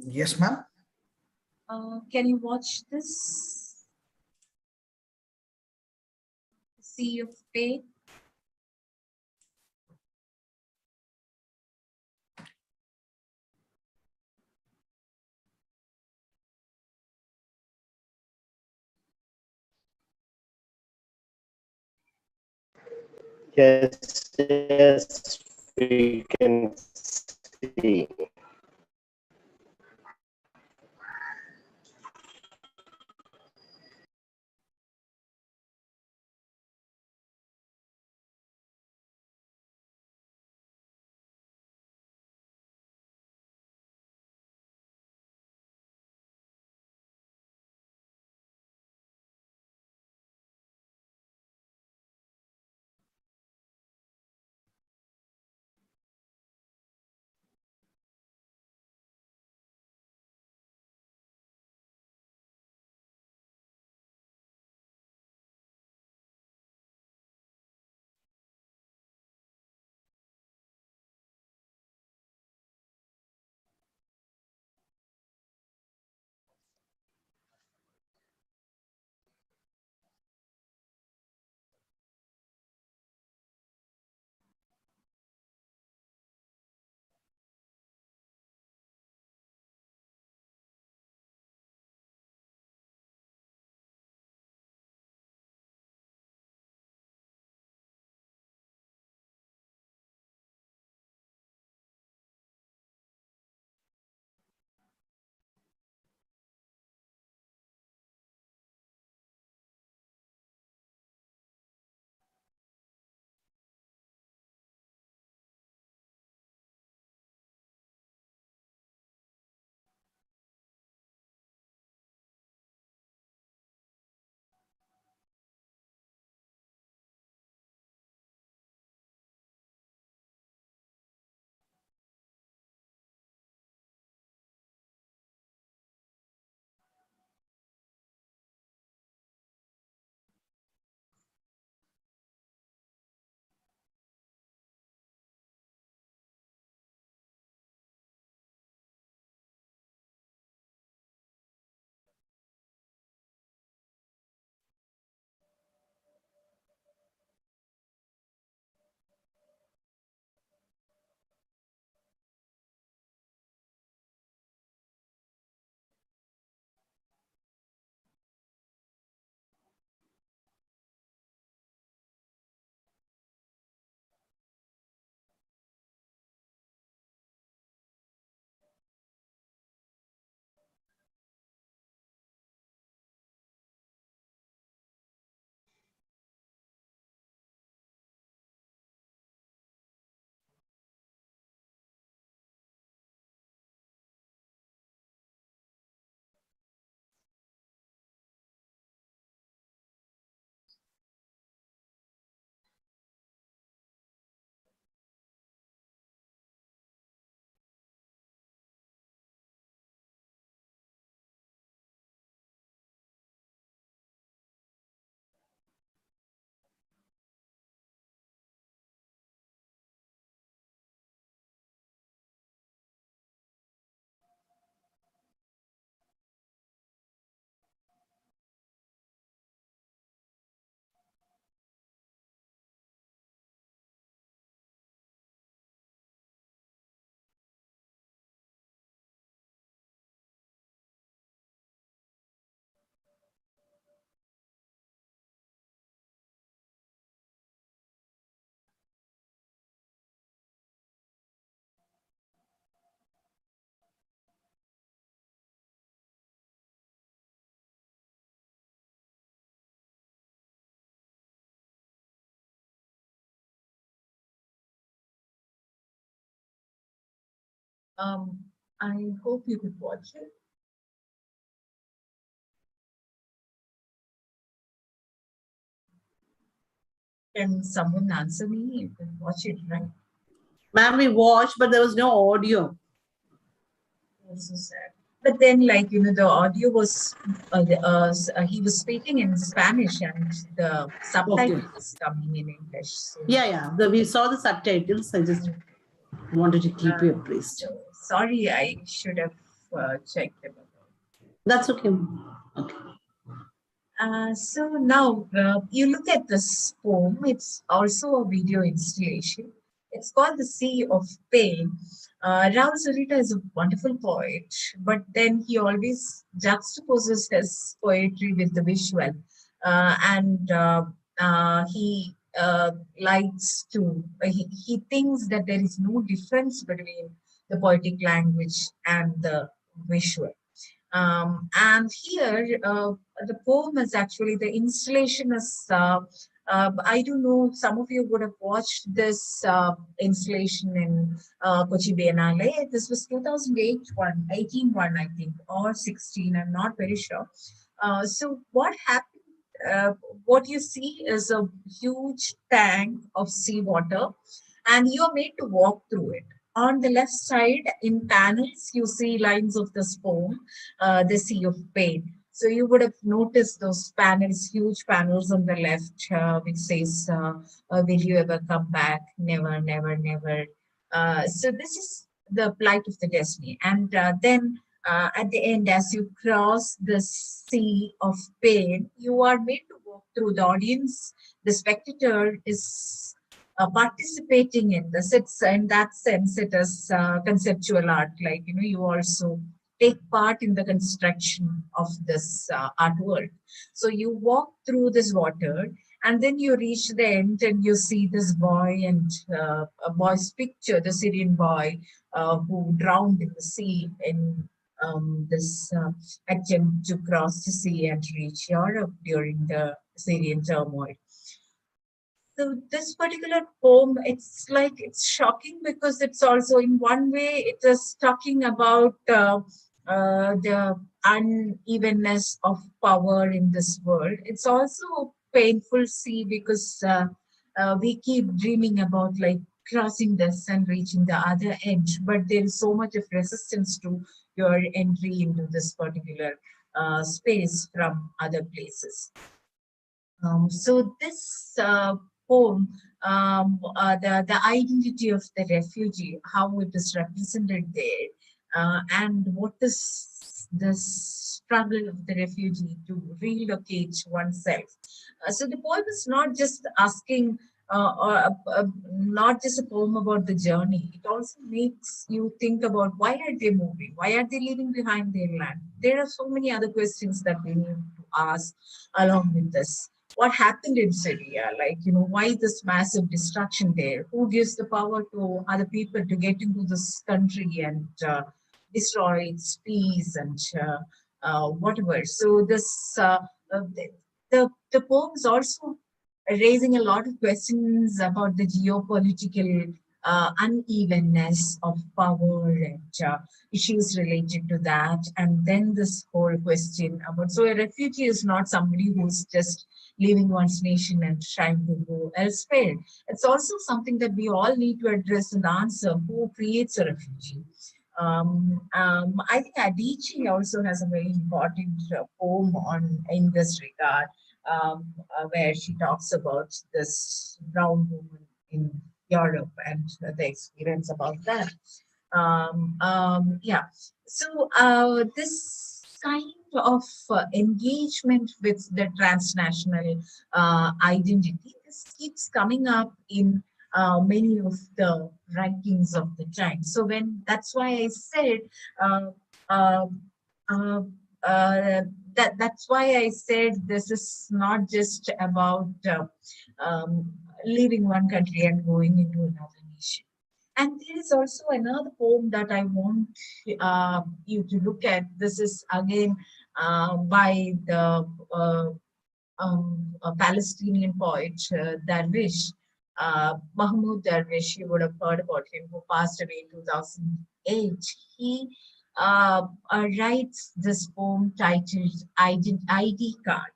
B: Yes, ma'am.
H: Can you watch this? Sea of Pain.
I: Yes, we can see.
H: I hope you could watch it. Can someone answer me? You can watch it, right?
A: Ma'am, we watched, but there was no audio.
H: That's so sad. But then, like, the audio was, he was speaking in Spanish and the subtitle
A: Okay.
H: was coming in English. So,
A: Yeah. We saw the subtitles. I just wanted to keep you appraised.
H: so sorry, I should have checked them out.
A: That's okay. Okay.
H: So now you look at this poem, it's also a video installation. It's called The Sea of Pain. Raul Sarita is a wonderful poet, but then he always juxtaposes his poetry with the visual. And he likes to, he thinks that there is no difference between the poetic language and the visual. And here, the poem is actually the installation is. I don't know. Some of you would have watched this installation in Kochi Biennale. This was 2008 one, 18 one, I think, or 16. I'm not very sure. So what happened? What you see is a huge tank of seawater, and you are made to walk through it. On the left side, in panels, you see lines of this poem, The Sea of Pain. So you would have noticed those panels, huge panels on the left, which says, will you ever come back? Never, never, never. So this is the plight of the destiny. And then at the end, as you cross the sea of pain, you are made to walk through. The audience, the spectator is participating in this. It's in that sense, it is conceptual art. Like, you also take part in the construction of this artwork. So you walk through this water, and then you reach the end and you see this boy and a boy's picture, the Syrian boy who drowned in the sea in this attempt to cross the sea and reach Europe during the Syrian turmoil. So this particular poem, it's like, it's shocking because it's also, in one way, it is talking about the unevenness of power in this world. It's also painful, see, because we keep dreaming about like crossing this and reaching the other edge, but there is so much of resistance to your entry into this particular space from other places. So this poem, the identity of the refugee, how it is represented there, and what is the struggle of the refugee to relocate oneself. So the poem is not just asking, not just a poem about the journey. It also makes you think about, why are they moving? Why are they leaving behind their land? There are so many other questions that we need to ask along with this. What happened in Syria? Like, why this massive destruction there? Who gives the power to other people to get into this country and destroy its peace and whatever? So this, the poem is also raising a lot of questions about the geopolitical unevenness of power and issues related to that. And then this whole question about, so a refugee is not somebody who's just leaving one's nation and trying to go elsewhere. It's also something that we all need to address and answer: who creates a refugee? I think Adichie also has a very important poem in this regard, where she talks about this brown woman in Europe and the experience about that. Yeah. So this kind of engagement with the transnational identity, this keeps coming up in many of the writings of the time. So that's why I said uh, uh, uh, uh, that's why I said this is not just about um, leaving one country and going into another nation. And there is also another poem that I want you to look at. This is again by the a Palestinian poet, Darwish. Mahmoud Darwish, you would have heard about him, who passed away in 2008. He writes this poem titled ID Card,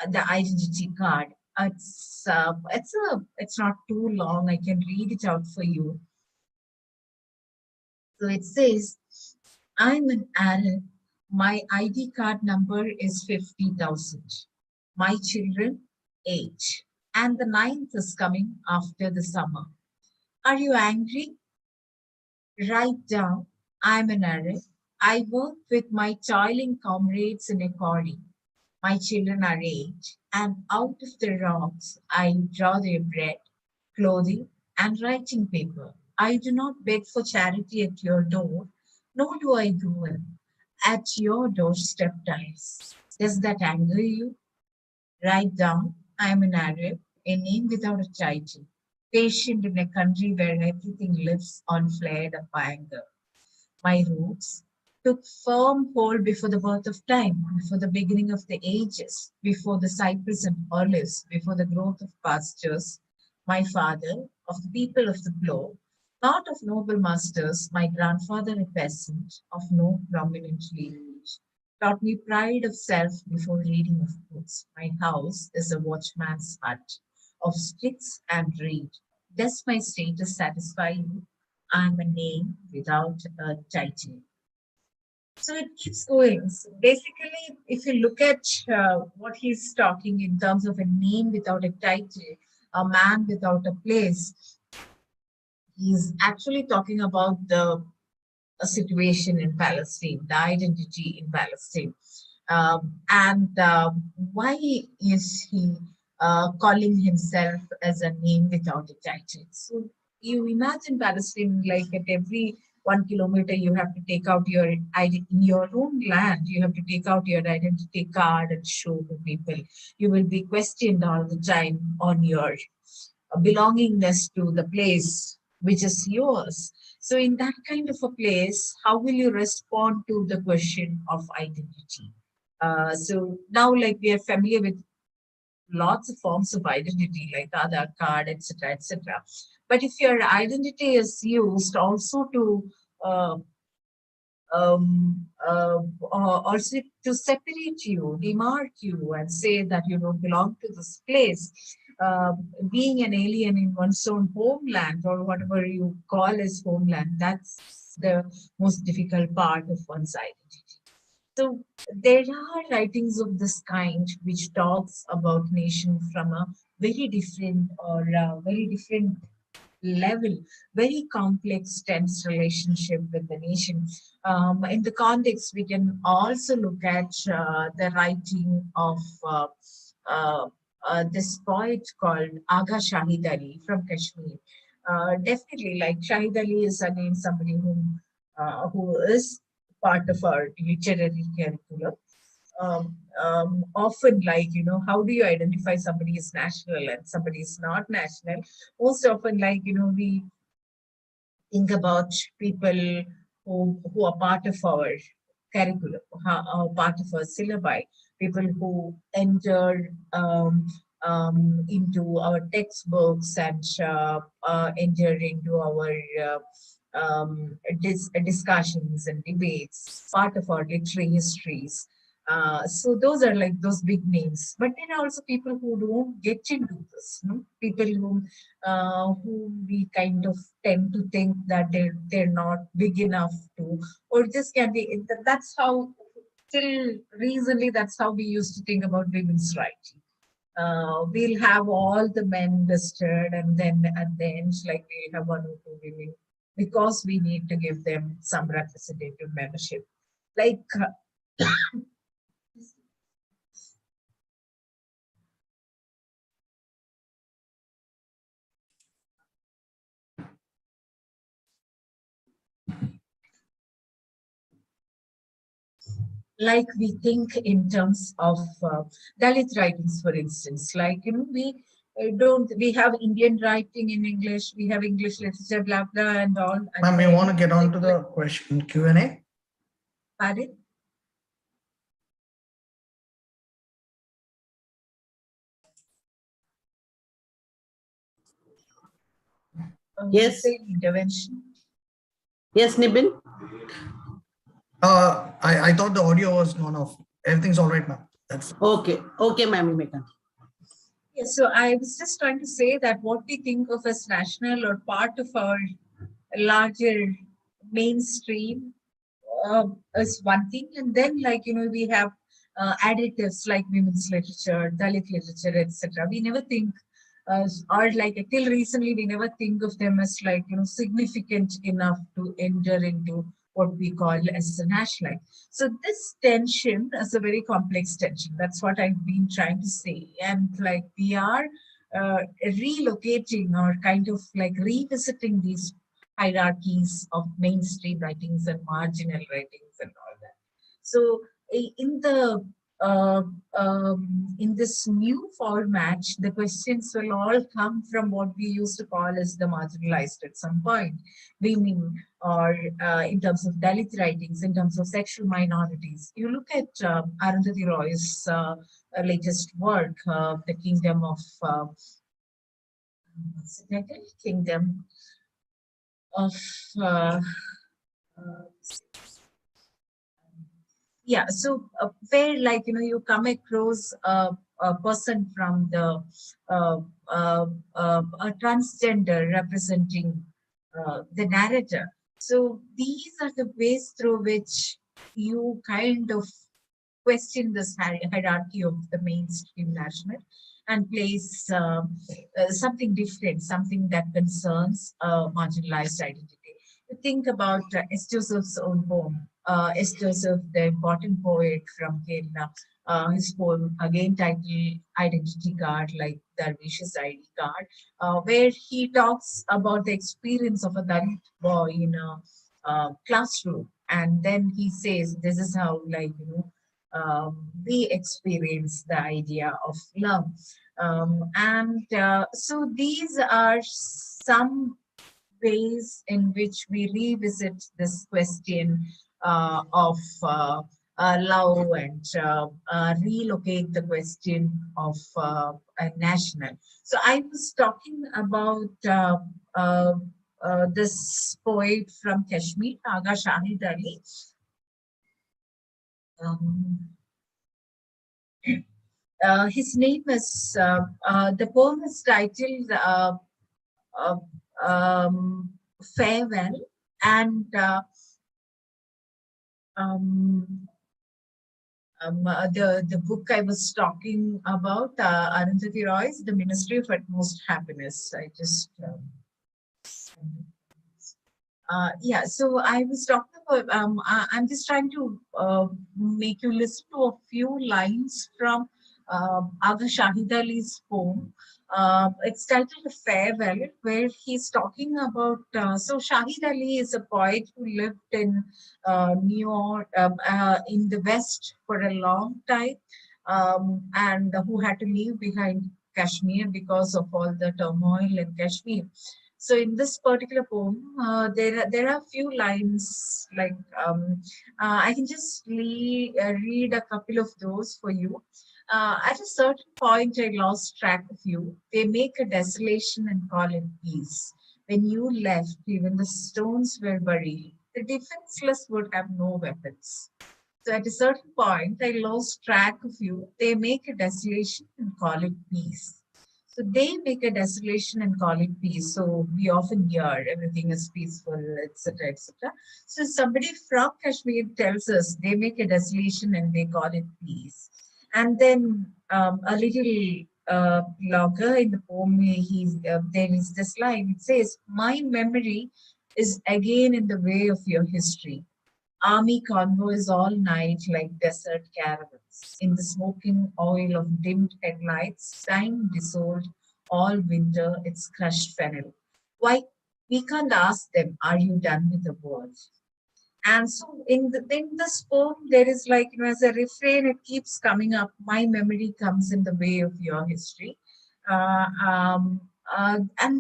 H: the identity card. It's not too long. I can read it out for you. So it says, I'm an Arab. My ID card number is 50,000. My children, 8. And the 9th is coming after the summer. Are you angry? Write down, I'm an Arab. I work with my toiling comrades in a quarry. My children are 8, and out of the rocks I draw their bread, clothing, and writing paper. I do not beg for charity at your door, nor do I go in at your doorstep tiles. Does that anger you? Write down, I am an Arab, a name without a title, patient in a country where everything lives on flared up anger. My roots took firm hold before the birth of time, before the beginning of the ages, before the cypress and olives, before the growth of pastures. My father, of the people of the plough, not of noble masters, my grandfather a peasant of no prominent lineage, taught me pride of self before reading of books. My house is a watchman's hut of sticks and reed. Does my status satisfy you? I'm a name without a title. So it keeps going. So basically, if you look at what he's talking in terms of a name without a title, a man without a place, he's actually talking about the a situation in Palestine, the identity in Palestine. Why is he calling himself as a name without a title? So you imagine Palestine, like at every 1 kilometer, you have to take out your ID in your own land. You have to take out your identity card and show to people. You will be questioned all the time on your belongingness to the place which is yours. So in that kind of a place, how will you respond to the question of identity? So now, like, we are familiar with lots of forms of identity, like Aadhaar card, etc., etc. But if your identity is used also to uh, also to separate you, demark you, and say that you don't belong to this place. Being an alien in one's own homeland, or whatever you call as homeland, that's the most difficult part of one's identity. So there are writings of this kind which talks about nation from a very different or very different level, very complex, tense relationship with the nation. In the context, we can also look at the writing of this poet called Agha Shahid Ali from Kashmir. Definitely, like Shahid Ali is again somebody who is part of our literary curriculum. Often, like, how do you identify somebody is national and somebody is not national? Most often, like, we think about people who are part of our curriculum, part of our syllabi, people who enter into our textbooks and enter into our discussions and debates, part of our literary histories. So those are like those big names. But then also people who don't get into this, people who we kind of tend to think that they're not big enough to, or just can be. That's how till recently. That's how we used to think about women's rights. We'll have all the men listed, and then at the end, like, we'll have 1 or 2 women because we need to give them some representative membership. Like, like we think in terms of Dalit writings, for instance, like, we have Indian writing in English, we have English literature, blah, blah, and all.
B: Ma'am, you want to get on to the question Q&A?
H: Pardon?
A: Yes.
H: Same intervention.
A: Yes, Nibin.
B: I thought the audio was gone off. Everything's all right, ma'am. That's
A: Okay. Okay, ma'am. Mekan.
H: Yes, so I was just trying to say that what we think of as national or part of our larger mainstream is one thing, and then we have additives like women's literature, Dalit literature, etc. We never think, or till recently, we never think of them as significant enough to enter into what we call as a national. So this tension is a very complex tension. That's what I've been trying to say, and we are relocating or kind of revisiting these hierarchies of mainstream writings and marginal writings and all that. So in the in this new format, the questions will all come from what we used to call as the marginalized at some point, women, or in terms of Dalit writings, in terms of sexual minorities. You look at Arundhati Roy's latest work, The Kingdom of what's the title? Kingdom of yeah, so where you come across a person from the a transgender representing the narrator. So these are the ways through which you kind of question this hierarchy of the mainstream national and place something different, something that concerns marginalized identity. You think about S. Joseph's own poem, S. Joseph, the important poet from Kerala, his poem again titled Identity Card, like Darwish's ID card, where he talks about the experience of a Dalit boy in a classroom. And then he says, this is how, we experience the idea of love. So these are some ways in which we revisit this question of love and relocate the question of a national. So I was talking about this poet from Kashmir, Aga Shahid Ali. His name is, the poem is titled Farewell, and the book I was talking about, Arundhati Roy's The Ministry of Utmost Happiness. I just yeah, so I was talking about, I'm just trying to make you listen to a few lines from Aga Shahid Ali's poem. It's titled Farewell, where he's talking about, so Shahid Ali is a poet who lived in New York, in the West for a long time, and who had to leave behind Kashmir because of all the turmoil in Kashmir. So in this particular poem, there are a few lines, I can just read a couple of those for you. At a certain point, I lost track of you. They make a desolation and call it peace. When you left, even the stones were buried. The defenseless would have no weapons. So at a certain point, I lost track of you. They make a desolation and call it peace. So they make a desolation and call it peace. So we often hear everything is peaceful, etc., etc. So somebody from Kashmir tells us they make a desolation and they call it peace. And then a little longer in the poem, there is this line. It says, "My memory is again in the way of your history. Army convoys all night like desert caravans. In the smoking oil of dimmed headlights, time dissolved all winter its crushed fennel. Why, we can't ask them, are you done with the world?" And so in this poem, there is as a refrain, it keeps coming up, my memory comes in the way of your history. And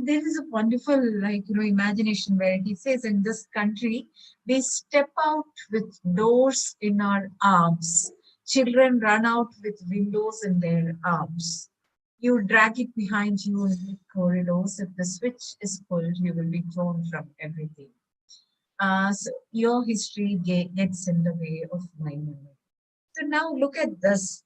H: there is a wonderful, imagination where he says, in this country, we step out with doors in our arms. Children run out with windows in their arms. You drag it behind you in the corridors. If the switch is pulled, you will be thrown from everything. So your history gets in the way of my memory. So now look at this.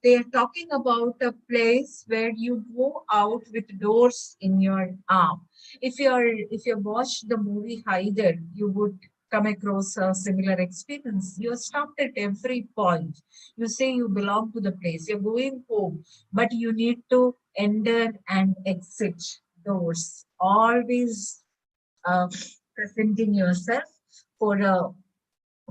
H: They're talking about a place where you go out with doors in your arm. If you watched the movie Haider, you would come across a similar experience. You're stopped at every point. You say you belong to the place. You're going home, but you need to enter and exit doors. Always presenting yourself for a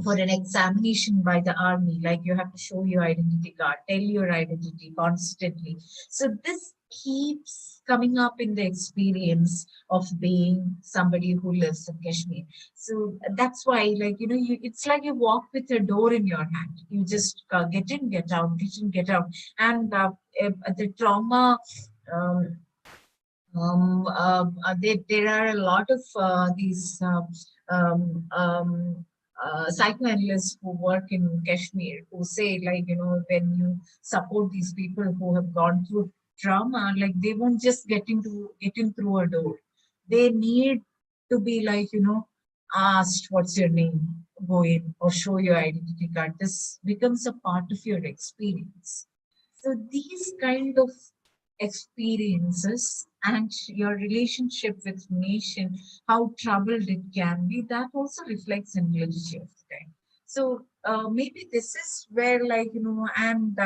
H: for an examination by the army, like you have to show your identity card, tell your identity constantly. So this keeps coming up in the experience of being somebody who lives in Kashmir. So that's why, like, it's like you walk with a door in your hand. You just get in, get out, get in, get out. And the trauma, um, there are a lot of these psychoanalysts who work in Kashmir who say, like, when you support these people who have gone through trauma, like they won't just get in through a door. They need to be, like, asked, what's your name? Go in or show your identity card. This becomes a part of your experience. So these kind of experiences and your relationship with nation, how troubled it can be, that also reflects in literature of the time. So maybe this is where, like, and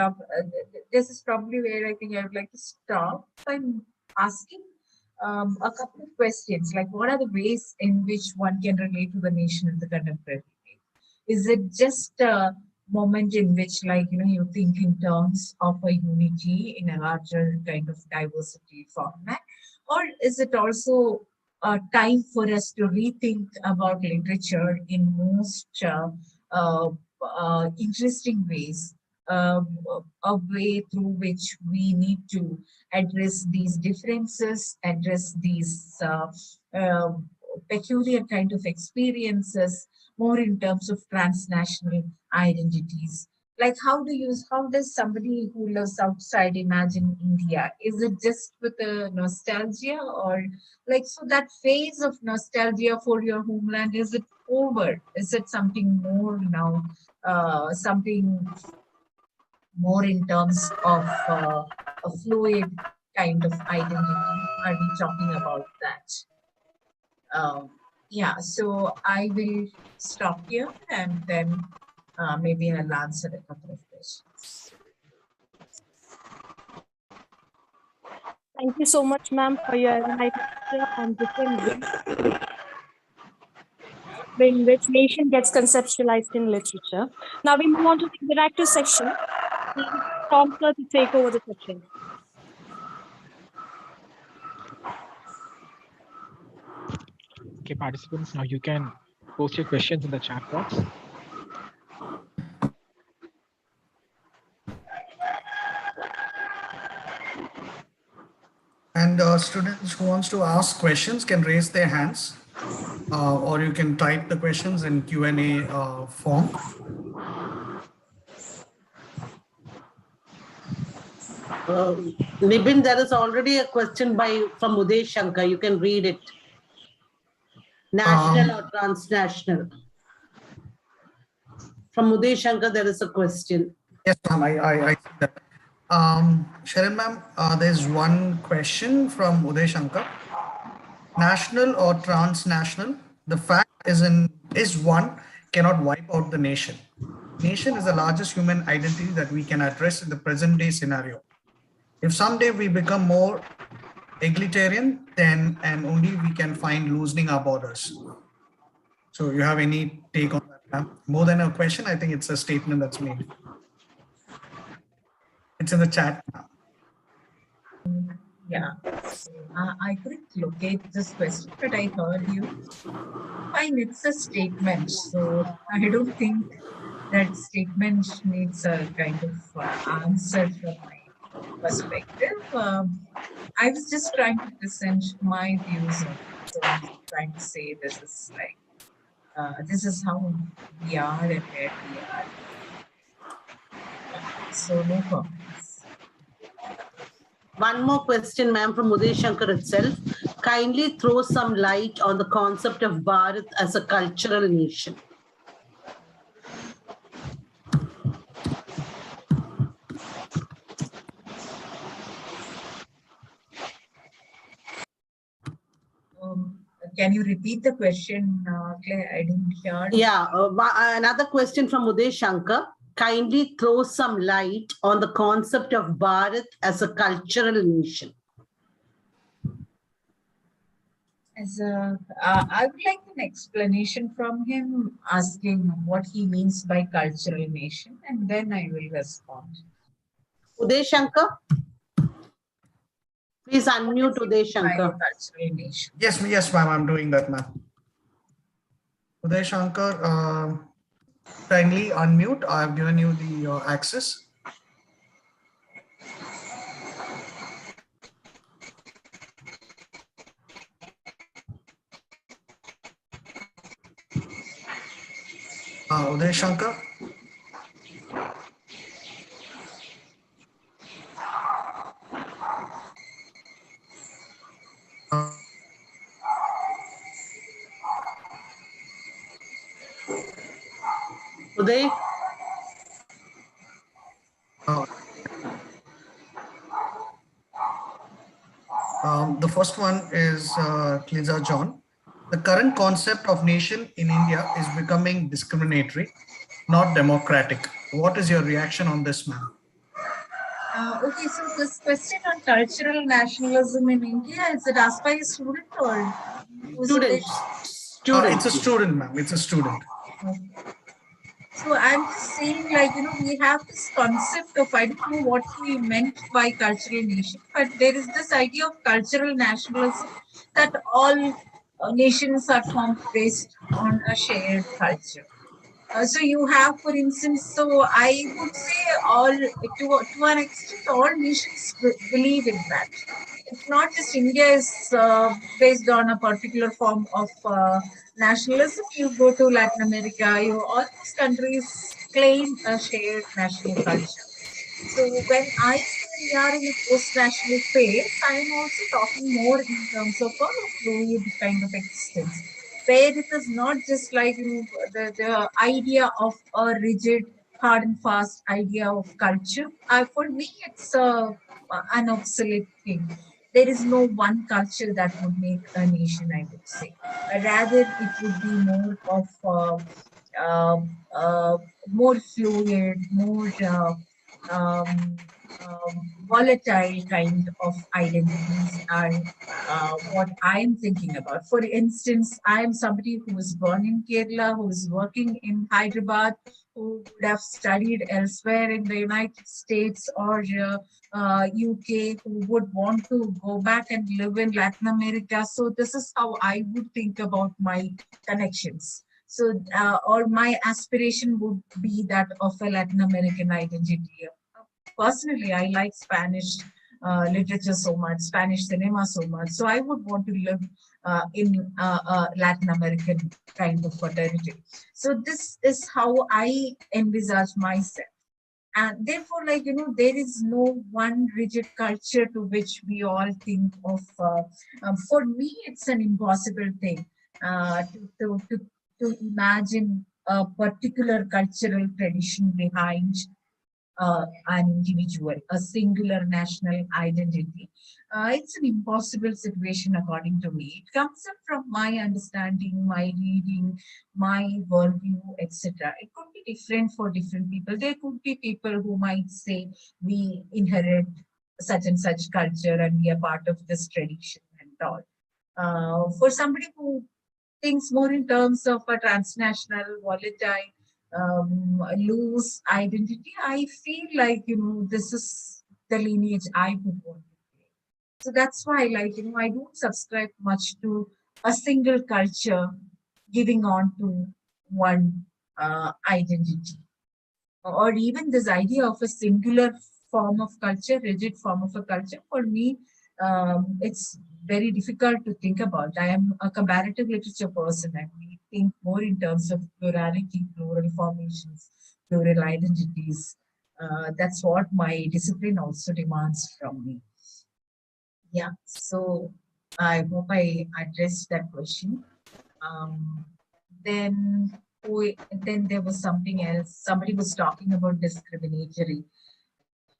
H: this is probably where I think I would like to stop by asking a couple of questions, like what are the ways in which one can relate to the nation in the contemporary day? Is it just a moment in which, like, you think in terms of a unity in a larger kind of diversity format? Or is it also a time for us to rethink about literature in most uh, interesting ways, a way through which we need to address these differences, address these peculiar kind of experiences, more in terms of transnational identities. Like, how does somebody who lives outside imagine India? Is it just with a nostalgia, or, like, so that phase of nostalgia for your homeland, is it over? Is it something more now? Something more in terms of a fluid kind of identity? Are we talking about that? Yeah, so I will stop here, and then maybe I'll answer a couple of questions.
C: Thank you so much, ma'am, for your enlightenment on different ways in which nation gets conceptualized in literature. Now we move on to the interactive section. Tom sir to take over the section.
F: Okay, participants, now you can post your questions in the chat box.
B: And students who wants to ask questions can raise their hands, or you can type the questions in Q&A form.
A: Nibin, there is already a question from Uday Shankar. You can read it. National or transnational? From Uday Shankar, there is a question.
B: Yes, ma'am, I see that. Sharon ma'am, there's one question from Uday Shankar. National or transnational? The fact is one cannot wipe out the nation. Nation is the largest human identity that we can address in the present day scenario. If someday we become more egalitarian, then and only we can find loosening our borders. So you have any take on that, ma'am? More than a question, I think it's a statement that's made. It's in the chat now.
H: Yeah, I couldn't locate this question, but I heard you. Fine, it's a statement, so I don't think that statement needs a kind of answer from my perspective. I was just trying to present my views on it. So I'm trying to say this is like, this is how we are and where we are. So no comments.
A: One more question, ma'am, from Uday Shankar itself. Kindly throw some light on the concept of Bharat as a cultural nation.
H: Can you repeat the question, Claire? I didn't hear.
A: Yeah, another question from Uday Shankar. Kindly throw some light on the concept of Bharat as a cultural nation.
H: I would like an explanation from him, asking what he means by cultural nation, and then I will respond.
A: Uday Shankar? Please unmute Uday Shankar.
H: Cultural nation.
B: Yes, ma'am, I'm doing that, ma'am. Uday Shankar, kindly unmute. I've given you the access. Uday Shankar.
A: Uday?
B: The first one is Clinza John. The current concept of nation in India is becoming discriminatory, not democratic. What is your reaction on this, ma'am?
H: Okay, so this question on cultural nationalism in India, is it asked by a student or
A: student?
B: It's a student, ma'am. It's a student.
H: Okay. So I'm just saying, like, we have this concept of, I don't know what he meant by cultural nation, but there is this idea of cultural nationalism that all nations are formed based on a shared culture. So you have, for instance, so I would say all, to an extent, all nations believe in that. It's not just India is based on a particular form of nationalism. You go to Latin America, all these countries claim a shared national culture. So when I say we are in a post-national phase, I am also talking more in terms of a fluid kind of existence, where it is not just like the idea of a rigid, hard and fast idea of culture. For me, it's an obsolete thing. There is no one culture that would make a nation, I would say. Rather, it would be more of more fluid, more volatile kind of identities are what I'm thinking about. For instance, I am somebody who was born in Kerala, who is working in Hyderabad, who would have studied elsewhere in the United States or UK, who would want to go back and live in Latin America. So this is how I would think about my connections. So, or my aspiration would be that of a Latin American identity. Personally, I like Spanish literature so much, Spanish cinema so much. So I would want to live in Latin American kind of a territory. So this is how I envisage myself. And therefore, like, there is no one rigid culture to which we all think of. For me, it's an impossible thing to imagine a particular cultural tradition behind an individual, a singular national identity. It's an impossible situation, according to me. It comes up from my understanding, my reading, my worldview, etc. It could be different for different people. There could be people who might say we inherit such and such culture and we are part of this tradition and all. For somebody who thinks more in terms of a transnational, volatile, loose identity, I feel like, this is the lineage I would want to play. So that's why, like, I don't subscribe much to a single culture giving on to one identity. Or even this idea of a singular form of culture, rigid form of a culture, for me, it's very difficult to think about. I am a comparative literature person and we think more in terms of plurality, plural formations, plural identities. That's what my discipline also demands from me. Yeah, so I hope I addressed that question. Um, then there was something else. Somebody was talking about discriminatory.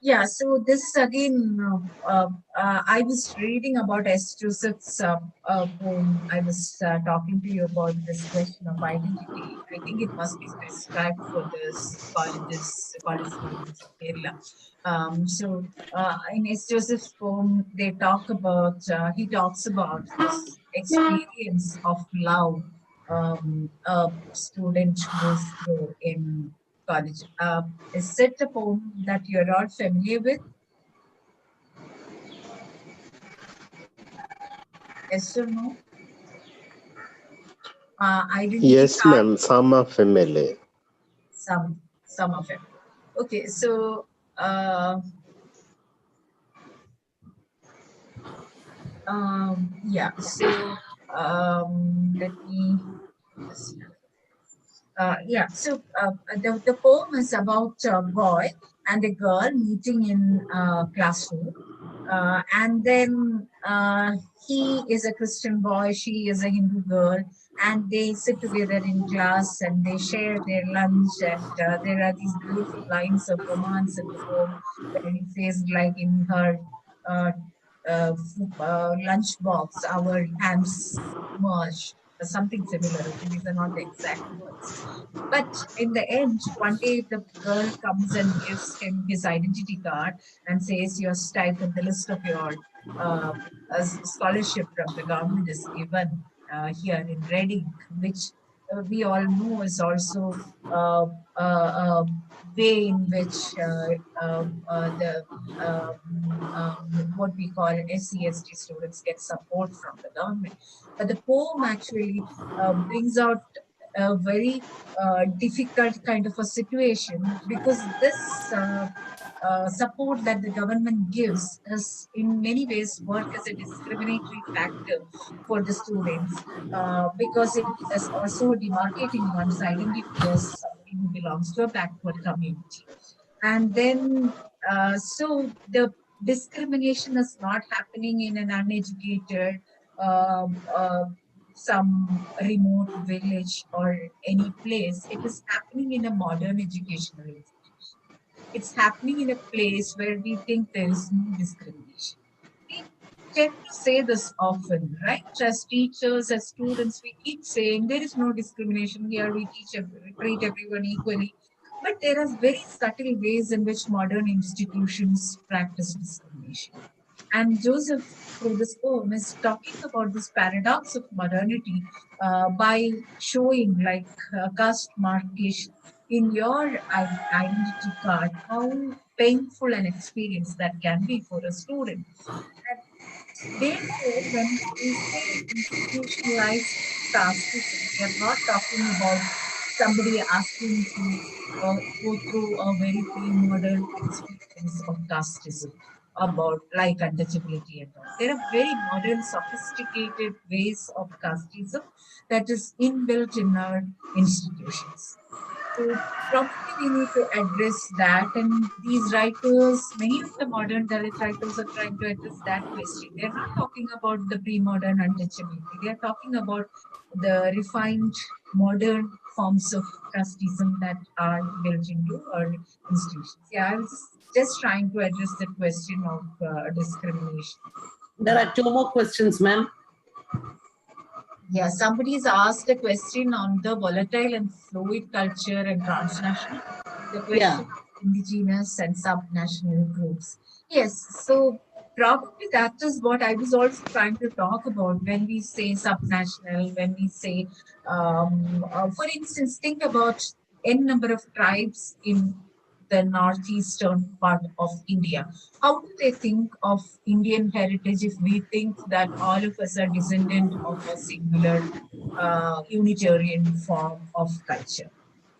H: Yeah, so this again, I was reading about S. Joseph's poem. I was talking to you about this question of identity. I think it must be prescribed for this college students in Kerala. In S. Joseph's poem, he talks about this experience of love a student goes through in college. Is it a poem that you're all familiar with? Yes or no? Identity
I: Yes,
H: card,
I: ma'am. Some are familiar.
H: some of it. Okay, so uh, yeah, so let me just the poem is about a boy and a girl meeting in a classroom. And then he is a Christian boy, she is a Hindu girl, and they sit together in class and they share their lunch. And there are these beautiful lines of romance in the poem where he says, like, in her uh, lunch box, our hands merge, or something similar. Okay, these are not the exact words. But in the end, one day the girl comes and gives him his identity card and says, "Your stipend, the list of your uh, scholarship from the government is given here in Reading," which we all know is also uh, a way in which the what we call SCST students get support from the government. But the poem actually brings out a very difficult kind of a situation, because this support that the government gives is in many ways work as a discriminatory factor for the students, because it is also demarcating one's identity as somebody who belongs to a backward community. And then so the discrimination is not happening in an uneducated uh, uh, some remote village or any place. It is happening in a modern educational institution. It's happening in a place where we think there is no discrimination. We tend to say this often, right? As teachers, as students, we keep saying there is no discrimination here. We treat everyone equally. But there are very subtle ways in which modern institutions practice discrimination. And Joseph, through this poem, is talking about this paradox of modernity by showing, like, caste markation in your identity card, how painful an experience that can be for a student. And therefore, when we say institutionalized casteism, we are not talking about somebody asking to go through a very pre-modern experience of casteism, about like untouchability and all. There are very modern, sophisticated ways of casteism that is inbuilt in our institutions. So probably we need to address that. And these writers, many of the modern Dalit writers are trying to address that question. They're not talking about the pre-modern untouchability. They're talking about the refined modern forms of casteism that are built into our institutions. Yeah, I was just trying to address the question of discrimination.
A: There are two more questions, ma'am.
H: Yeah, somebody's asked a question on the volatile and fluid culture and transnational. The
A: Yeah.
H: question indigenous and subnational groups. Yes, so probably that is what I was also trying to talk about when we say subnational, when we say, for instance, think about n number of tribes in the northeastern part of India. How do they think of Indian heritage if we think that all of us are descendant of a singular Unitarian form of culture?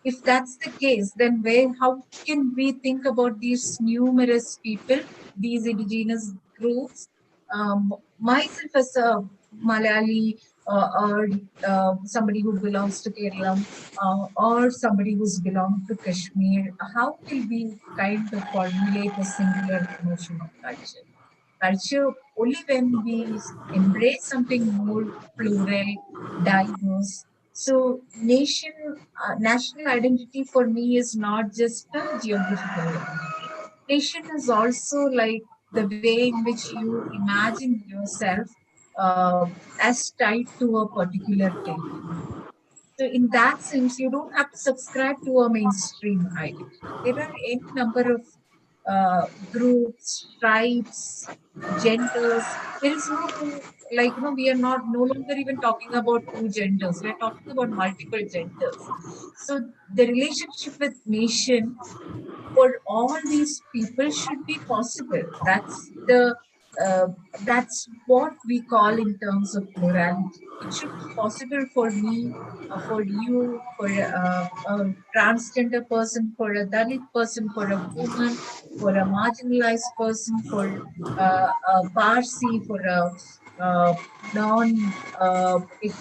H: If that's the case, then how can we think about these numerous people, these indigenous groups? Myself as a Malayali, or somebody who belongs to Kerala, or somebody who's belonged to Kashmir, how will we kind of formulate a singular notion of culture? culture only when we embrace something more plural, diverse. So national identity for me is not just a geographical identity. Nation is also like the way in which you imagine yourself as tied to a particular territory. So in that sense, you don't have to subscribe to a mainstream identity. There are any number of groups, tribes, genders. There is no two, like, we are not no longer even talking about two genders. We are talking about multiple genders. So the relationship with nation for all these people should be possible. Uh, that's what we call in terms of plurality. It should be possible for me, for you, for a transgender person, for a Dalit person, for a woman, for a marginalized person, for a Parsi, for a non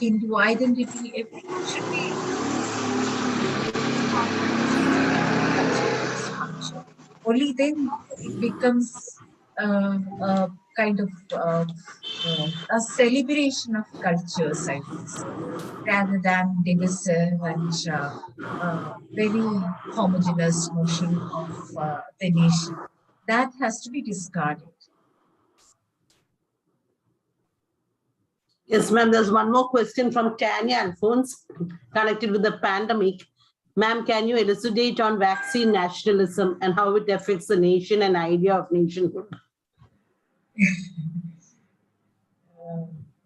H: Hindu identity. Everyone should be part of the same cultural structure. Only then it becomes a kind of a celebration of cultures, I would say, rather than divisive and very homogeneous notion of the nation. That has to be discarded.
A: Yes, ma'am. There's one more question from Tanya Alphonse connected with the pandemic. Ma'am, can you elucidate on vaccine nationalism and how it affects the nation and idea of nationhood?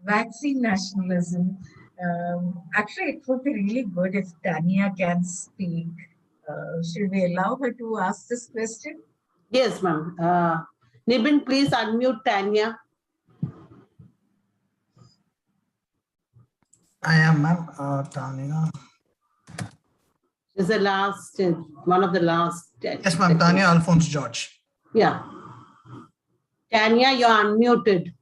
H: Vaccine nationalism. Actually, it would be really good if Tanya can speak. Should we allow her to ask this question?
A: Yes, ma'am. Nibin, please unmute Tanya.
B: I am, ma'am. Tanya.
A: Is the last, one of the last.
B: Yes, ma'am. Tanya Alphonse George.
A: Yeah. Tanya, you're unmuted.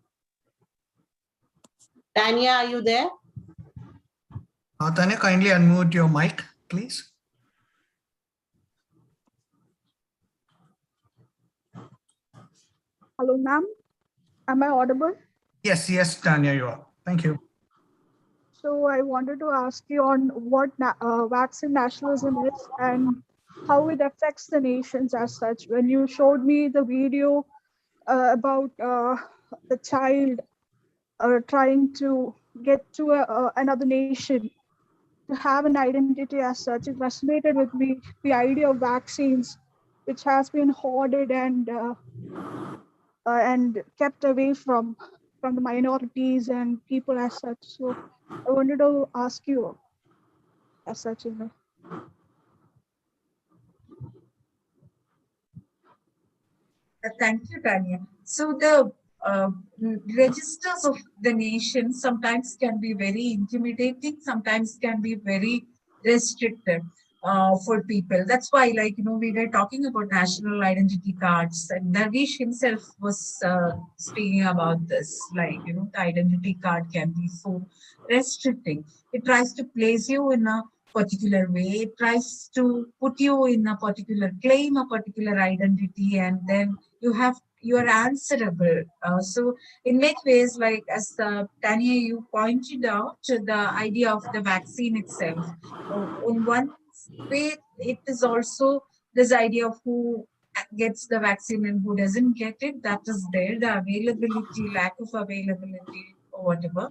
A: Tanya, are you there?
B: Tanya, kindly unmute your mic, please.
J: Hello, ma'am. Am I audible?
B: Yes, yes, Tanya, you are. Thank you.
J: So I wanted to ask you on what vaccine nationalism is and how it affects the nations as such. When you showed me the video about the child trying to get to another nation to have an identity as such, it resonated with me, the idea of vaccines, which has been hoarded and kept away from the minorities and people as such. So I wanted to ask you as such,
H: Thank you, Tanya. So the registers of the nation sometimes can be very intimidating, sometimes can be very restricted for people. That's why, we were talking about national identity cards, and Darvish himself was speaking about this. The identity card can be so restricting. It tries to place you in a particular way. It tries to put you in a particular claim, a particular identity, and then you are answerable. So in many ways, like as Tanya, you pointed out, the idea of the vaccine itself. In one way, it is also this idea of who gets the vaccine and who doesn't get it. That is there, the availability, lack of availability, or whatever.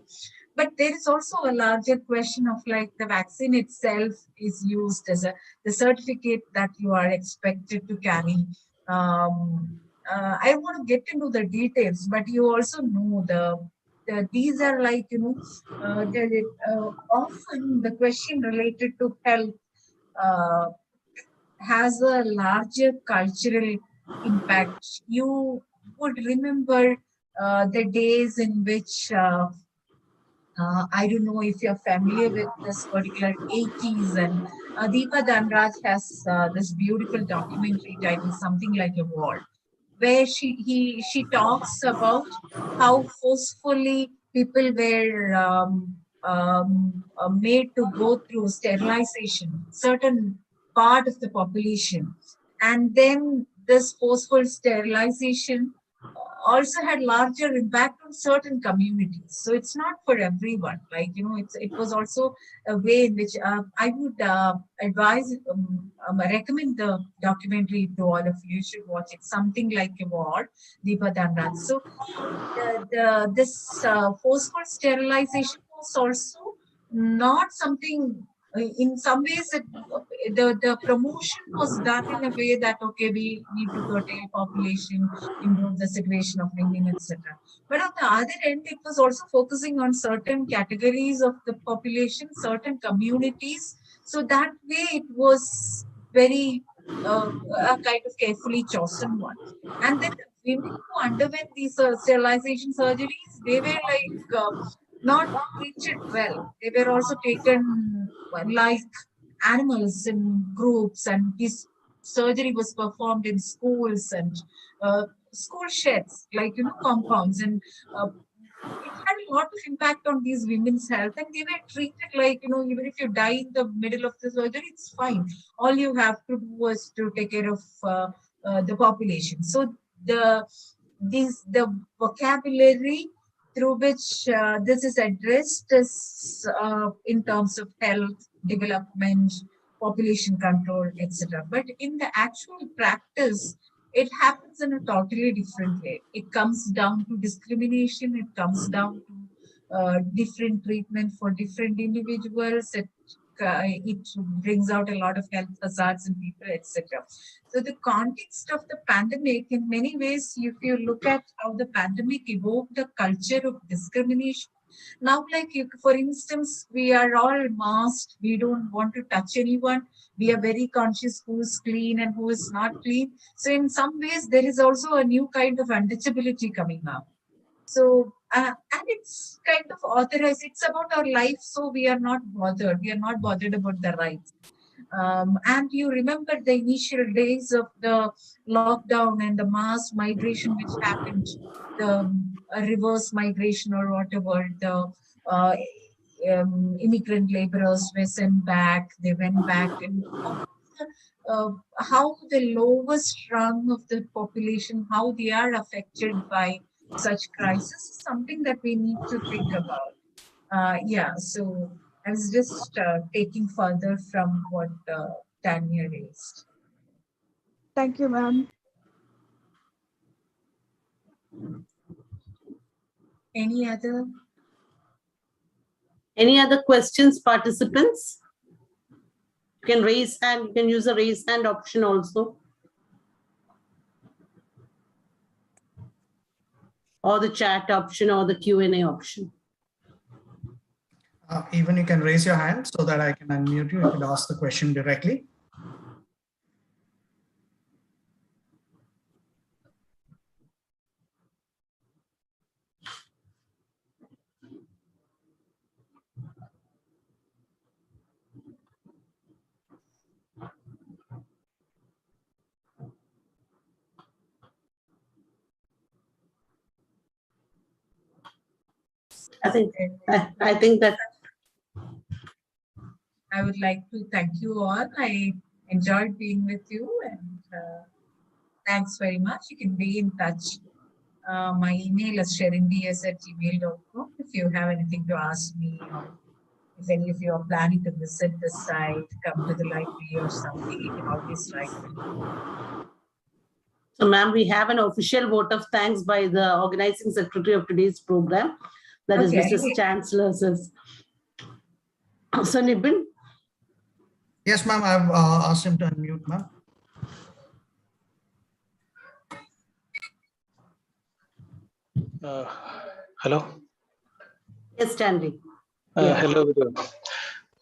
H: But there is also a larger question of the vaccine itself is used as the certificate that you are expected to carry. I don't want to get into the details, but you also know these are often the question related to health uh, has a larger cultural impact. You would remember the days in which I don't know if you're familiar with this particular 80s, and Deepa Danraj has this beautiful documentary titled Something Like a War, where she talks about how forcefully people were made to go through sterilization, certain part of the population, and then this forceful sterilization also had larger impact on certain communities. So it's not for everyone. Like, it was also a way in which I would recommend the documentary to all of you. You should watch it. Something Like a War, Deepa Danraj. So this forceful sterilization was also not something. In some ways, the promotion was done in a way that, okay, we need to curtail population, improve the situation of women, etc. But on the other end, it was also focusing on certain categories of the population, certain communities. So that way, it was very a kind of carefully chosen one. And then the women who underwent these sterilization surgeries, they were like not treated well. They were also taken like animals in groups, and this surgery was performed in schools and school sheds, like, compounds, and it had a lot of impact on these women's health, and they were treated like, even if you die in the middle of the surgery, it's fine. All you have to do was to take care of the population. So the vocabulary through which this is addressed is in terms of health, development, population control, etc. But in the actual practice, it happens in a totally different way. It comes down to discrimination. It comes down to different treatment for different individuals. It brings out a lot of health hazards in people, etc. So the context of the pandemic, in many ways, if you look at how the pandemic evoked a culture of discrimination. Now, like, for instance, we are all masked. We don't want to touch anyone. We are very conscious who is clean and who is not clean. So in some ways, there is also a new kind of untouchability coming up. So, and it's kind of authorized. It's about our life, so we are not bothered. We are not bothered about the rights. And you remember the initial days of the lockdown and the mass migration which happened, the reverse migration or whatever, the immigrant laborers were sent back, they went back, and how the lowest rung of the population, how they are affected by such crisis is something that we need to think about. Yeah, so I was just taking further from what Tanya raised.
J: Thank you, ma'am.
H: Any other?
A: Any other questions, participants? You can raise hand. You can use the raise hand option also, or the chat option, or the Q&A option.
B: Even you can raise your hand so that I can unmute you. You can ask the question directly.
A: I think that
H: I would like to thank you all. I enjoyed being with you, and thanks very much. You can be in touch. My email is sharinbs@gmail.com if you have anything to ask me, or if any of you are planning to visit the site, come to the library or something, you can always write to me.
A: so, ma'am, we have an official vote of thanks by the organizing secretary of today's program, that is Mrs. Chancellor. So, Nibin?
B: Yes, ma'am, I've asked him to unmute, ma'am.
K: Hello.
A: Yes, Stanley.
K: Hello,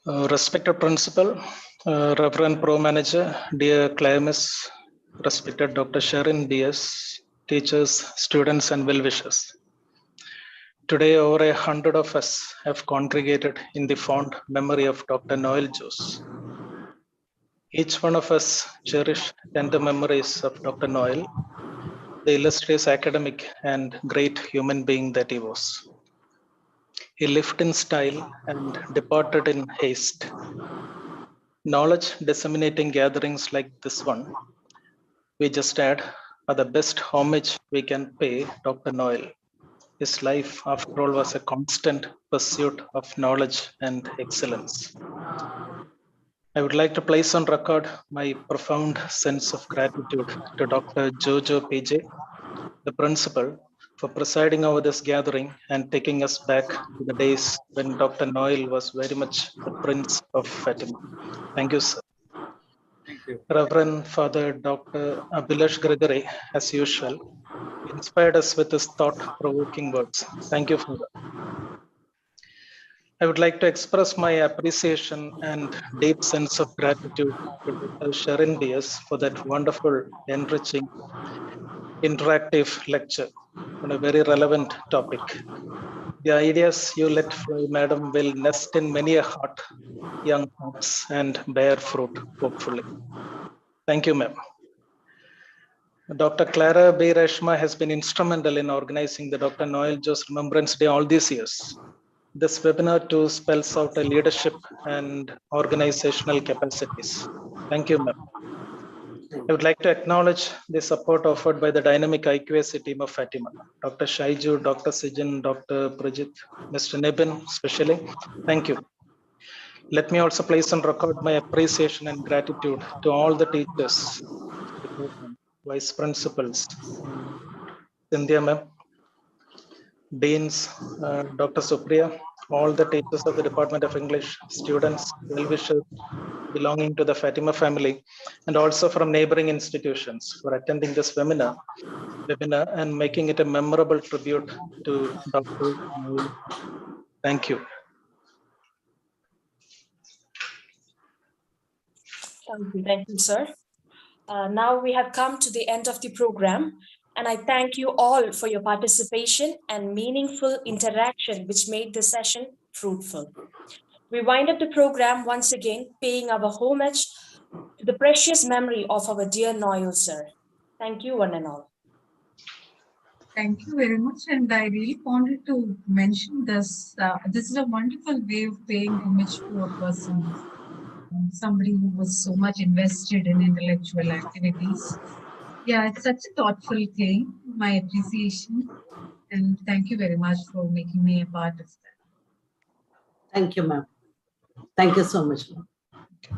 K: respected principal, Reverend Pro Manager, dear Climus, respected Dr. Sharon BS, teachers, students, and well-wishers. Today, over 100 of us have congregated in the fond memory of Dr. Noel Jose. Each one of us cherish tender memories of Dr. Noel, the illustrious academic and great human being that he was. He lived in style and departed in haste. Knowledge disseminating gatherings like this one we just had are the best homage we can pay Dr. Noel. His life, after all, was a constant pursuit of knowledge and excellence. I would like to place on record my profound sense of gratitude to Dr. Jojo PJ, the principal, for presiding over this gathering and taking us back to the days when Dr. Noel was very much the Prince of Fatima. Thank you, sir.
D: Thank you.
K: Reverend Father Dr. Abhilash Gregory, as usual, inspired us with his thought-provoking words. Thank you, Father. I would like to express my appreciation and deep sense of gratitude to Dr. Sharon Diaz for that wonderful, enriching, interactive lecture on a very relevant topic. The ideas you let fly, madam, will nest in many a heart, young hearts, and bear fruit, hopefully. Thank you, ma'am. Dr. Clara B. Reshma has been instrumental in organizing the Dr. Noel Jose Remembrance Day all these years. This webinar too spells out a leadership and organizational capacities. Thank you, ma'am. I would like to acknowledge the support offered by the dynamic IQAC team of Fatima, Dr. Shaiju, Dr. Sijin, Dr. Prajit, Mr. Nibin, especially. Thank you. Let me also place on record my appreciation and gratitude to all the teachers, vice principals, Cynthia ma'am, deans, Dr. Supriya, all the teachers of the Department of English, students, well-wishers belonging to the Fatima family, and also from neighboring institutions for attending this webinar and making it a memorable tribute to Dr. Noel. Thank you.
C: Thank you, sir. Now we have come to the end of the program, and I thank you all for your participation and meaningful interaction, which made the session fruitful. We wind up the program once again, paying our homage to the precious memory of our dear Noel, sir. Thank you, one and all.
H: Thank you very much. And I really wanted to mention this. This is a wonderful way of paying homage to a person, somebody who was so much invested in intellectual activities. Yeah, it's such a thoughtful thing. My appreciation. And thank you very much for making me a part of that.
A: Thank you, ma'am. Thank you so much, ma'am. Okay.